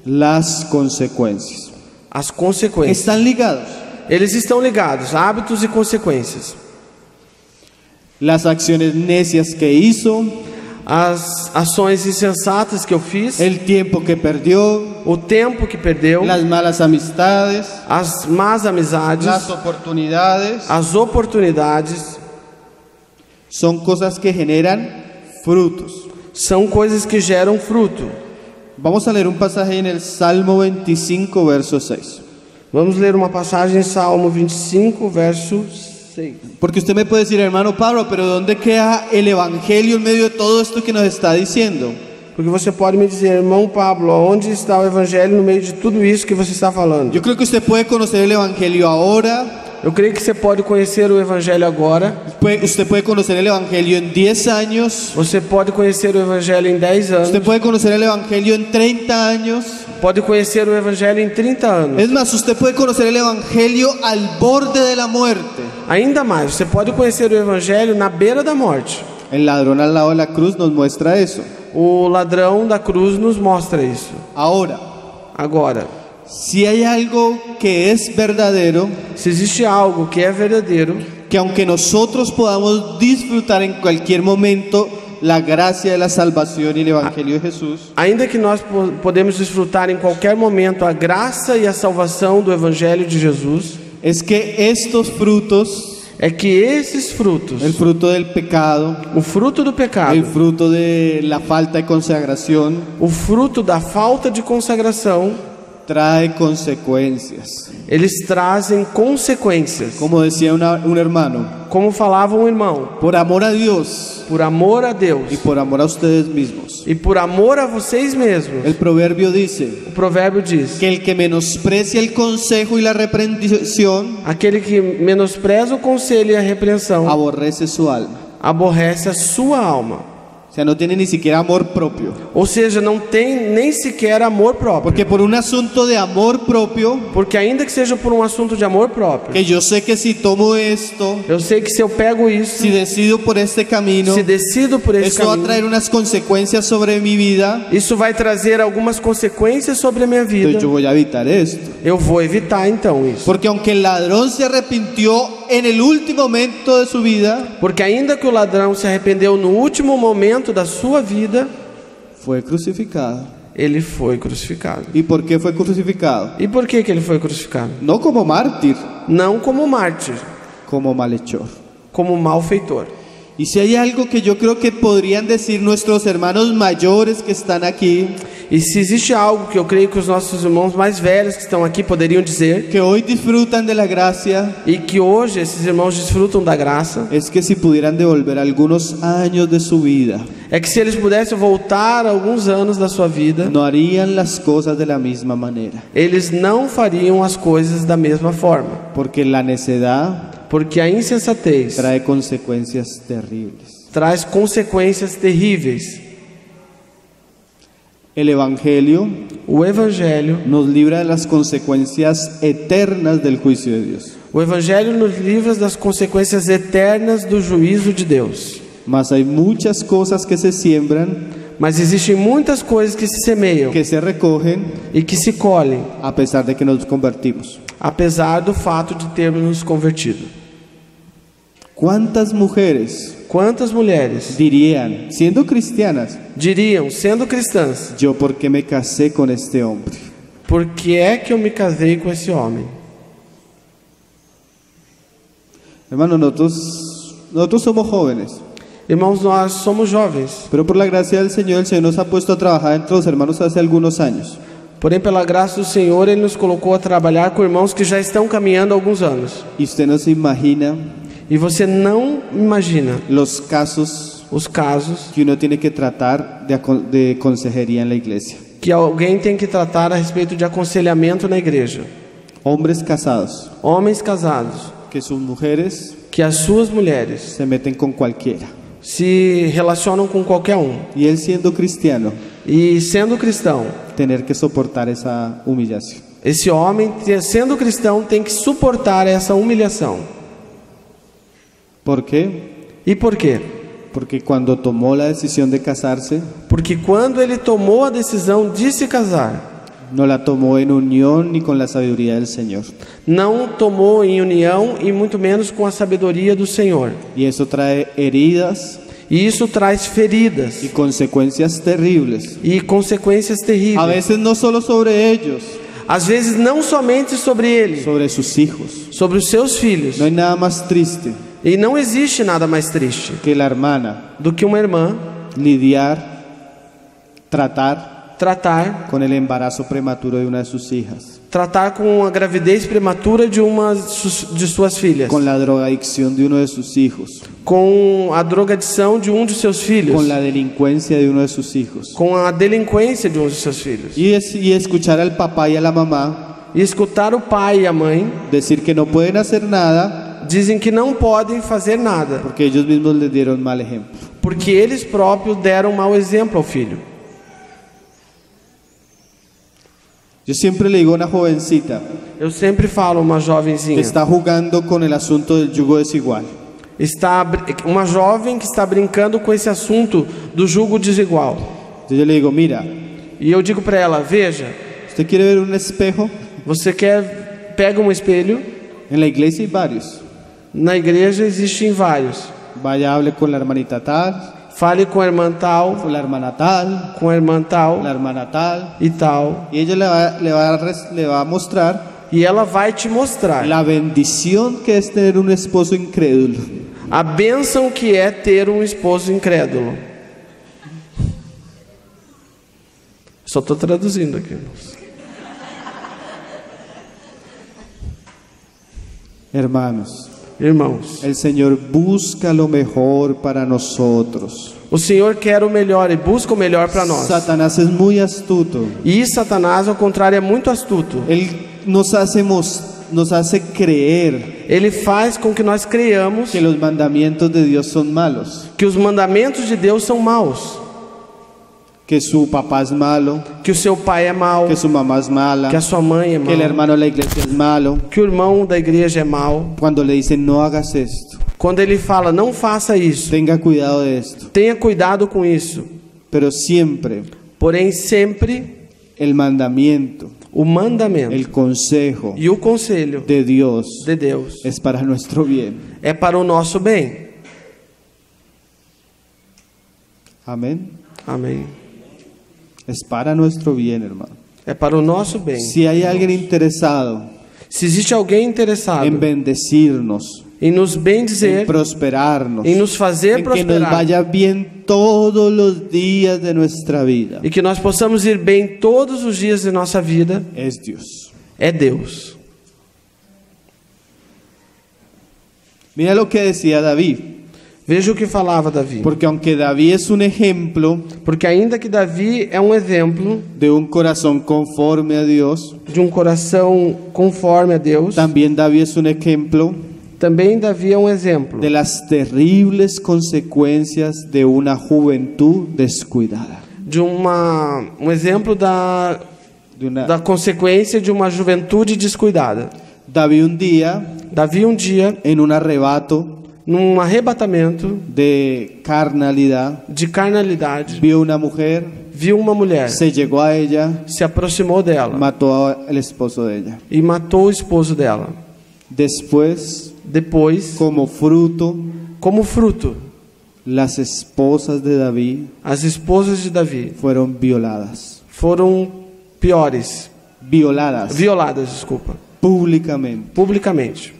las consecuencias. as consequências. Están ligados. Eles estão ligados, hábitos e consequências. Las acciones necias que hizo, As ações insensatas que eu fiz, el tiempo que perdió, o tempo que perdeu, las malas amistades, as más amizades, las oportunidades, as oportunidades, son cosas que generan frutos. são coisas que geram fruto. Vamos a leer un pasaje en el Salmo 25, verso 6. Vamos ler uma passagem em Salmo 25, verso 6. Porque usted me puede decir, hermano Pablo, pero ¿dónde queda el evangelio en medio de todo esto que nos está diciendo? Porque você pode me dizer, irmão Pablo, onde está o evangelho no meio de tudo isso que você está falando? Yo creo que usted puede conocer el evangelio ahora. Eu creio que você pode conhecer o evangelho agora. Usted puede conocer el evangelio en 10 años. Você pode conhecer o evangelho em 10 anos. Usted puede conocer el evangelio en 30 años. Pode conhecer o evangelho em 30 anos. Es más, usted puede conocer el evangelio al borde de la muerte. Ainda mais, você pode conhecer o evangelho na beira da morte. El ladrón al lado de la cruz nos muestra eso. O ladrão da cruz nos mostra isso. Ahora, Agora, si hay algo que es verdadero, se existe algo que é verdadeiro, que aunque nosotros podamos disfrutar en cualquier momento la gracia de la salvación y el evangelio de Jesús, ainda que nós podemos desfrutar em qualquer momento a graça e a salvação do evangelho de Jesus, es que estos frutos, é que esses frutos, el fruto del pecado, o fruto do el pecado, fruto de la falta de consagración, o fruto da falta de consagração, trae consecuencias. eles trazem consequências. Como decía un hermano, Como falava um irmão, por amor a Dios por amor a Deus y por amor a ustedes mismos. e por amor a vocês mesmos, El proverbio dice o provérbio diz: que el que menosprecia el consejo y la reprensión aquele que menospreza o conselho e a repreensão aborrece su alma. aborrece a sua alma. O sea, no tiene ni siquiera amor propio. Ou seja, não tem nem sequer amor próprio. Porque por un asunto de amor propio, Porque ainda que seja por um assunto de amor próprio, que yo sé que si tomo esto, eu sei que se eu pego isso, si decido por este camino, se decido por esse esto va a caminho, traer unas consecuencias sobre mi vida, isso vai trazer algumas consequências sobre a minha vida. entonces yo voy a evitar esto. Eu vou evitar então isso. Porque aunque el ladrón se arrepintió en el último momento de su vida, Porque ainda que o ladrão se arrependeu no último momento da sua vida, fue crucificado. ele foi crucificado. ¿Y por qué fue crucificado? E por que ele foi crucificado? No como mártir, Não como mártir, como malhechor. como malfeitor. Y si hay algo que yo creo que podrían decir nuestros hermanos mayores que están aquí, E se existe algo que eu creio que os nossos irmãos mais velhos que estão aqui poderiam dizer, que hoy disfrutan de la gracia, e que hoje esses irmãos desfrutam da graça, es que si pudieran devolver algunos años de su vida, é que se eles pudessem voltar alguns anos da sua vida, no harían las cosas de la misma manera. eles não fariam as coisas da mesma forma. Porque la necedad Porque a insensatez trae consecuencias terribles. traz consequências terríveis. El Evangelio O Evangelho, nos libra de las consecuencias eternas del juicio de Dios. o Evangelho nos livra das consequências eternas do juízo de Deus. Mas hay muchas cosas que se siembran, Mas existem muitas coisas que se semeiam que se recogen, e que se colhem, a pesar de que nos convertimos. apesar do fato de termos nos convertido. ¿Cuántas mujeres Quantas mulheres dirían, siendo cristianas, diriam, sendo cristãs, yo por qué me casé con este hombre? por que é que eu me casei com esse homem? Hermano, nosotros somos jóvenes, Irmãos, nós somos jovens, pero por la gracia del Señor, el Señor nos ha puesto a trabajar entre los hermanos hace algunos años. porém pela graça do Senhor Ele nos colocou a trabalhar com irmãos que já estão caminhando há alguns anos. Y usted no se imagina E você não imagina los casos os casos que uno tiene que tratar de consejería en la iglesia. que alguém tem que tratar a respeito de aconselhamento na igreja. Hombres casados, Homens casados, que sus mujeres que as suas mulheres se meten con cualquiera. se relacionam com qualquer um. Y él siendo cristiano, E sendo cristão, tener que soportar esa humillación. esse homem, sendo cristão, tem que suportar essa humilhação. ¿Por qué? E por quê? Porque cuando tomó la decisión de casarse, Porque quando ele tomou a decisão de se casar, no la tomó en unión ni con la sabiduría del Señor. não tomou em união e muito menos com a sabedoria do Senhor. Y eso trae heridas E isso traz feridas y consecuencias terribles. e consequências A terríveis. veces no solo sobre ellos, Às vezes não somente sobre ele, sobre sus hijos. sobre os seus filhos. No hay nada más triste E não existe nada mais triste que la hermana do que uma irmã lidiar, tratar tratar con el embarazo prematuro de una de sus hijas, com a gravidez prematura de uma de suas filhas, con la drogadicción de uno de sus hijos, com a drogadição de um de seus filhos, con la delincuencia de uno de sus hijos. com a delinquência de um de seus filhos. Y escuchar al papá y a la mamá E escutar o pai e a mãe decir que no pueden hacer nada dizem que não podem fazer nada, porque ellos mismos les dieron mal ejemplo. porque eles próprios deram mau exemplo ao filho. Yo siempre le digo a una jovencita Eu sempre falo a uma que jovenzinha, está jugando con el asunto del yugo desigual. uma jovem que está brincando com esse assunto do jugo desigual. Entonces yo le digo, mira, E eu digo para ela, veja, ¿usted quiere ver un espejo? você pega um espelho, En la iglesia hay varios. na igreja existem vários. Vaya, hable con la hermanita tal, Fale com a irmã tal, con la hermana tal, com a irmã tal la hermana tal. e tal. Y ella le va a mostrar E ela vai te mostrar la bendición que es tener un esposo incrédulo. a bênção que é ter um esposo incrédulo. Só estou traduzindo aqui. Hermanos, Irmãos, el Señor busca lo mejor para nosotros. o Senhor quer o melhor e busca o melhor para nós. Satanás es muy astuto. E Satanás, ao contrário, é muito astuto. Él nos hace creer Ele faz com que nós creiamos que los mandamientos de Dios son malos, que os mandamentos de Deus são maus, que su papá es malo, que o seu pai é mau, que su mamá es mala, que a sua mãe é que el mau, hermano de la iglesia es malo. que o irmão da igreja é mau. Cuando le dicen no hagas esto, Quando ele fala, não faça isso, tenga cuidado de esto, tenha cuidado com isso. pero siempre Porém, sempre el mandamiento, o mandamento el consejo e o conselho de Dios de Deus es para nuestro bien. é para o nosso bem. Amén. Amém. Es para nuestro bien, hermano. É para o nosso bem. Si hay alguien interesado Se existe alguém interessado en bendecirnos, em nos en bendizer, prosperarnos, em nos fazer en que nos prosperar, vaya bien todos los días de nuestra vida, e que nós possamos ir bem todos os dias de nossa vida, es Dios. é Deus. Mira lo que decía David, Veja o que falava Davi. porque aunque David es un ejemplo Porque ainda que Davi é um exemplo de un corazón conforme a Dios, de um coração conforme a Deus, también David es un ejemplo também Davi é um exemplo de las terribles consecuencias de una juventud descuidada. de um exemplo da consequência de uma juventude descuidada. David un día, Davi um dia, en un arrebato num arrebatamento de carnalidad, de carnalidade, vio una mujer, viu uma mulher, se llegó a ella, se aproximou dela mató al esposo de ella. e matou o esposo dela. Después, Depois, como fruto, como fruto, las esposas de David as esposas de Davi fueron violadas violadas, publicamente.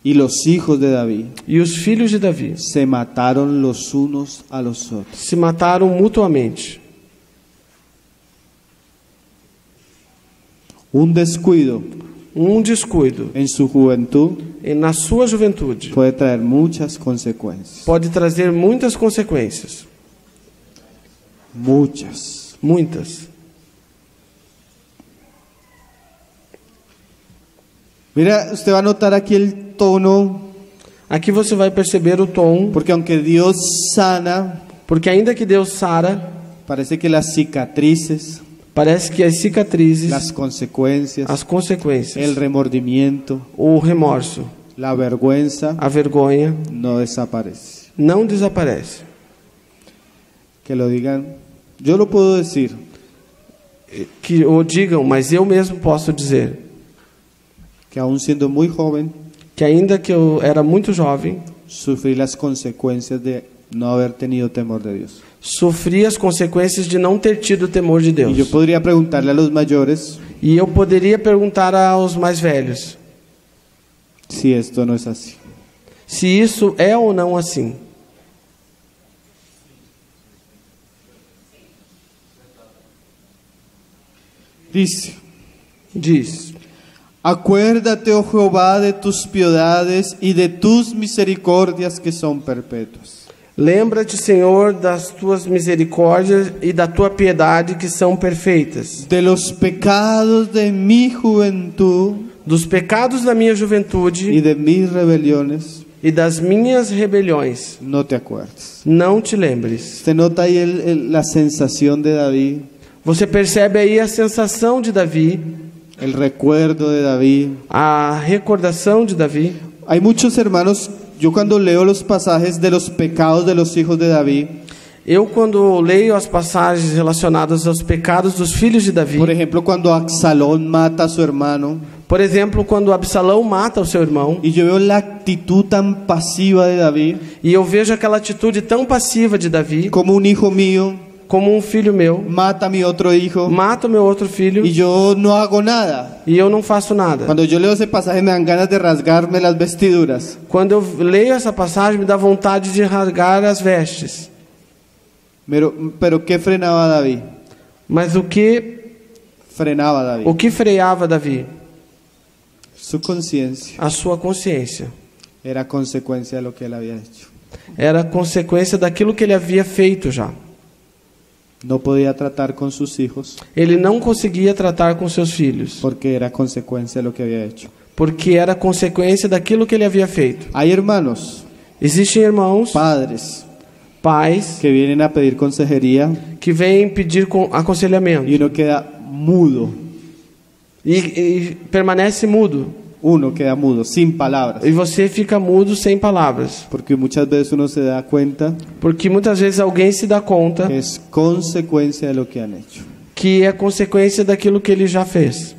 Y los hijos de David E os filhos de Davi se mataron los unos a los otros. se mataram mutuamente. Un descuido Um descuido en su juventud na sua juventude puede traer muchas consecuencias. pode trazer muitas consequências. Muchas. Muitas. Mira, usted va a notar aquí el tono, Aqui você vai perceber o tom, porque aunque Dios sana, porque ainda que Deus sara, parece que las cicatrices, parece que as cicatrizes, las consecuencias, as consequências, el remordimiento, o remorso, la vergüenza a vergonha no desaparece. não desaparece. Que lo digan, yo lo puedo decir, Que o digam, mas eu mesmo posso dizer que aún siendo muy joven, que ainda que eu era muito jovem, sufrí las consecuencias de no haber tenido temor de Dios. sofri as consequências de não ter tido temor de Y yo Deus. podría preguntarle a los mayores E eu poderia perguntar aos mais velhos si esto no es así. se isso é ou não assim. Dice, Diz: acuérdate, oh Jehová, de tus piedades y de tus misericordias que son perpetuas. lembra-te, Senhor, das tuas misericórdias e da tua piedade que são perfeitas. De los pecados de mi juventud Dos pecados da minha y juventude de mis rebeliones, e das minhas rebeliões, no te acuerdes. não te lembres. Se nota ahí la sensación de David, Você percebe aí a sensação de Davi, el recuerdo de David. a recordação de Davi. Hay muchos hermanos, yo cuando leo los pasajes de los pecados de los hijos de David, Eu, quando leio as passagens relacionadas aos pecados dos filhos de Davi, por ejemplo, cuando Absalón mata a su hermano, por exemplo, quando Absalão mata o seu irmão, y yo veo la actitud tan pasiva de David, e eu vejo aquela atitude tão passiva de Davi, como un hijo mío como um filho meu mata a mi otro hijo mata o meu outro filho y yo no hago nada. e eu não faço nada. Cuando yo leo ese pasaje me dan ganas de rasgarme las vestiduras. Quando eu leio essa passagem, me dá vontade de rasgar as vestes. Pero ¿qué frenaba a David? Mas o que freava Davi? Su conciencia A sua consciência. era consecuencia de lo que él había hecho. Era consequência daquilo que ele havia feito já. No podía tratar con sus hijos Ele não conseguia tratar com seus filhos, porque era consecuencia de lo que había hecho. porque era consequência daquilo que ele havia feito. Hay hermanos, Existem irmãos, padres, pais, que vienen a pedir consejería que vêm pedir aconselhamento y uno queda mudo. e permanece mudo. Uno queda mudo, sin palabras. E você fica mudo sem palavras, Porque muchas veces uno se da cuenta porque muitas vezes alguém se dá conta que es consecuencia de lo que han hecho. que é consequência daquilo que ele já fez.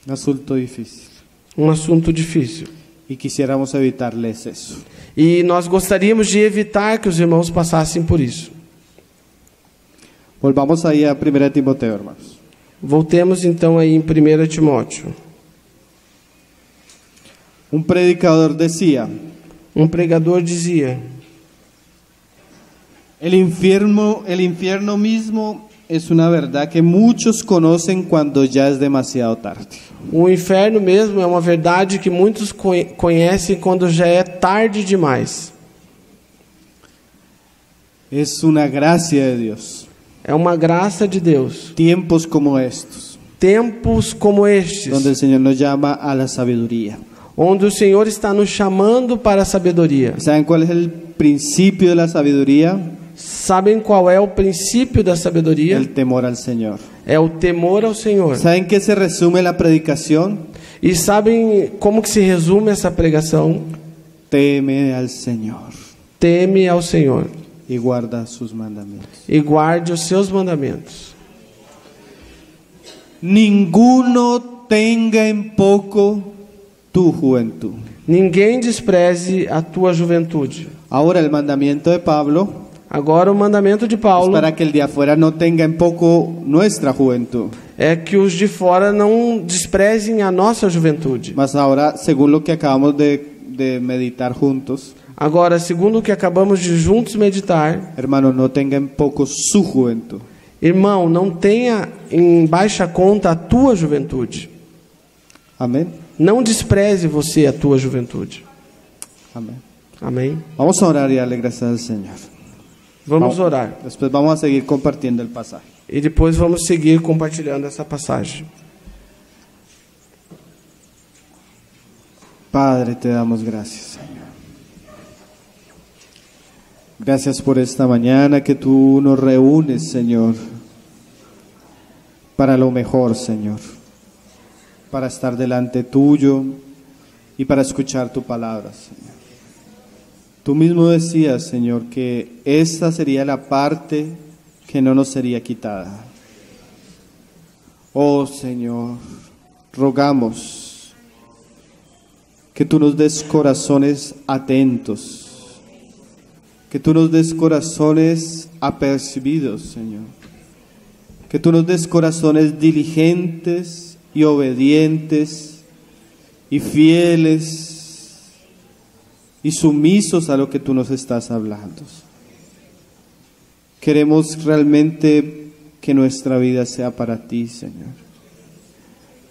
Un asunto difícil. Um assunto difícil. Y quisiéramos evitarles eso. E nós gostaríamos de evitar que os irmãos passassem por isso. Volvamos ahí a 1 Timoteo, hermanos. Voltemos então aí em 1 Timóteo. Un predicador decía, Um pregador dizia: el infierno mismo es una verdad que muchos conocen cuando ya es demasiado tarde. o inferno mesmo é uma verdade que muitos conhecem quando já é tarde demais. Es una gracia de Dios. É uma graça de Deus. Tiempos como estos, Tempos como estes, donde el Señor nos llama a la sabiduría. onde o Senhor está nos chamando para a sabedoria. ¿Saben cuál es el principio de la sabiduría? Sabem qual é o princípio da sabedoria? El temor al Señor. É o temor ao Senhor. ¿Saben qué se resume la predicación? E sabem como que se resume essa pregação? Teme al Señor Teme ao Senhor y guarda sus mandamientos. e guarde os seus mandamentos. Ninguno tenga en poco tu juventud. Ninguém despreze a tua juventude. Ahora el mandamiento de Pablo Agora o mandamento de es Paulo para que el de afuera no tenga en poco nuestra juventud. é que os de fora não desprezem a nossa juventude. Mas ahora, según lo que acabamos de meditar juntos, Agora, segundo o que acabamos de juntos meditar, hermano, no tenga en poco su juventud. irmão, não tenha em baixa conta a tua juventude. Amém? Não despreze você a tua juventude. Amém. Amém? Vamos a orar y darle gracias al Señor. Vamos orar. Después vamos a seguir compartiendo el pasaje. E depois vamos seguir compartilhando essa passagem. Padre, te damos gracias, Señor. Gracias por esta mañana que tú nos reúnes, Señor, para lo mejor, Señor, para estar delante tuyo y para escuchar tu palabra, Señor. Tú mismo decías, Señor, que esta sería la parte que no nos sería quitada. Oh, Señor, rogamos que tú nos des corazones atentos, que tú nos des corazones apercibidos, Señor, que tú nos des corazones diligentes y obedientes y fieles y sumisos a lo que tú nos estás hablando. Queremos realmente que nuestra vida sea para ti, Señor.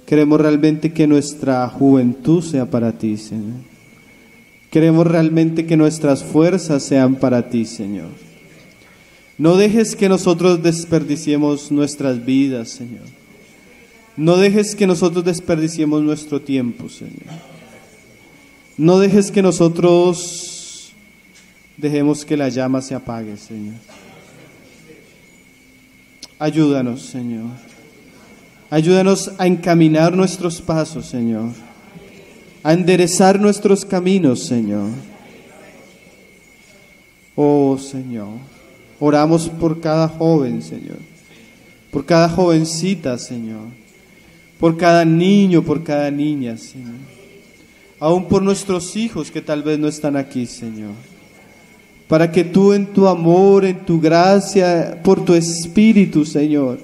Queremos realmente que nuestra juventud sea para ti, Señor. Queremos realmente que nuestras fuerzas sean para ti, Señor. No dejes que nosotros desperdiciemos nuestras vidas, Señor. No dejes que nosotros desperdiciemos nuestro tiempo, Señor. No dejes que nosotros dejemos que la llama se apague, Señor. Ayúdanos, Señor. Ayúdanos a encaminar nuestros pasos, Señor. A enderezar nuestros caminos, Señor. Oh, Señor. Oramos por cada joven, Señor. Por cada jovencita, Señor. Por cada niño, por cada niña, Señor. Aún por nuestros hijos que tal vez no están aquí, Señor. Para que tú en tu amor, en tu gracia, por tu Espíritu, Señor,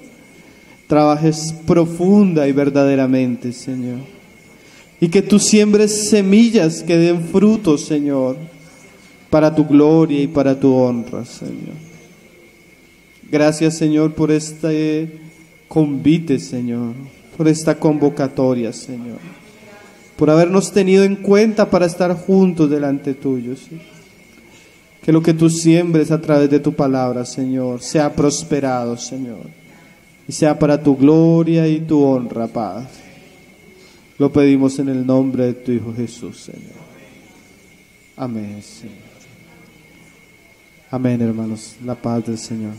trabajes profunda y verdaderamente, Señor. Y que tú siembres semillas que den frutos, Señor, para tu gloria y para tu honra, Señor. Gracias, Señor, por este convite, Señor, por esta convocatoria, Señor, por habernos tenido en cuenta para estar juntos delante tuyo, Señor. Que lo que tú siembres a través de tu palabra, Señor, sea prosperado, Señor, y sea para tu gloria y tu honra, Padre. Lo pedimos en el nombre de tu Hijo Jesús, Señor. Amén, Señor. Amén, hermanos. La paz del Señor.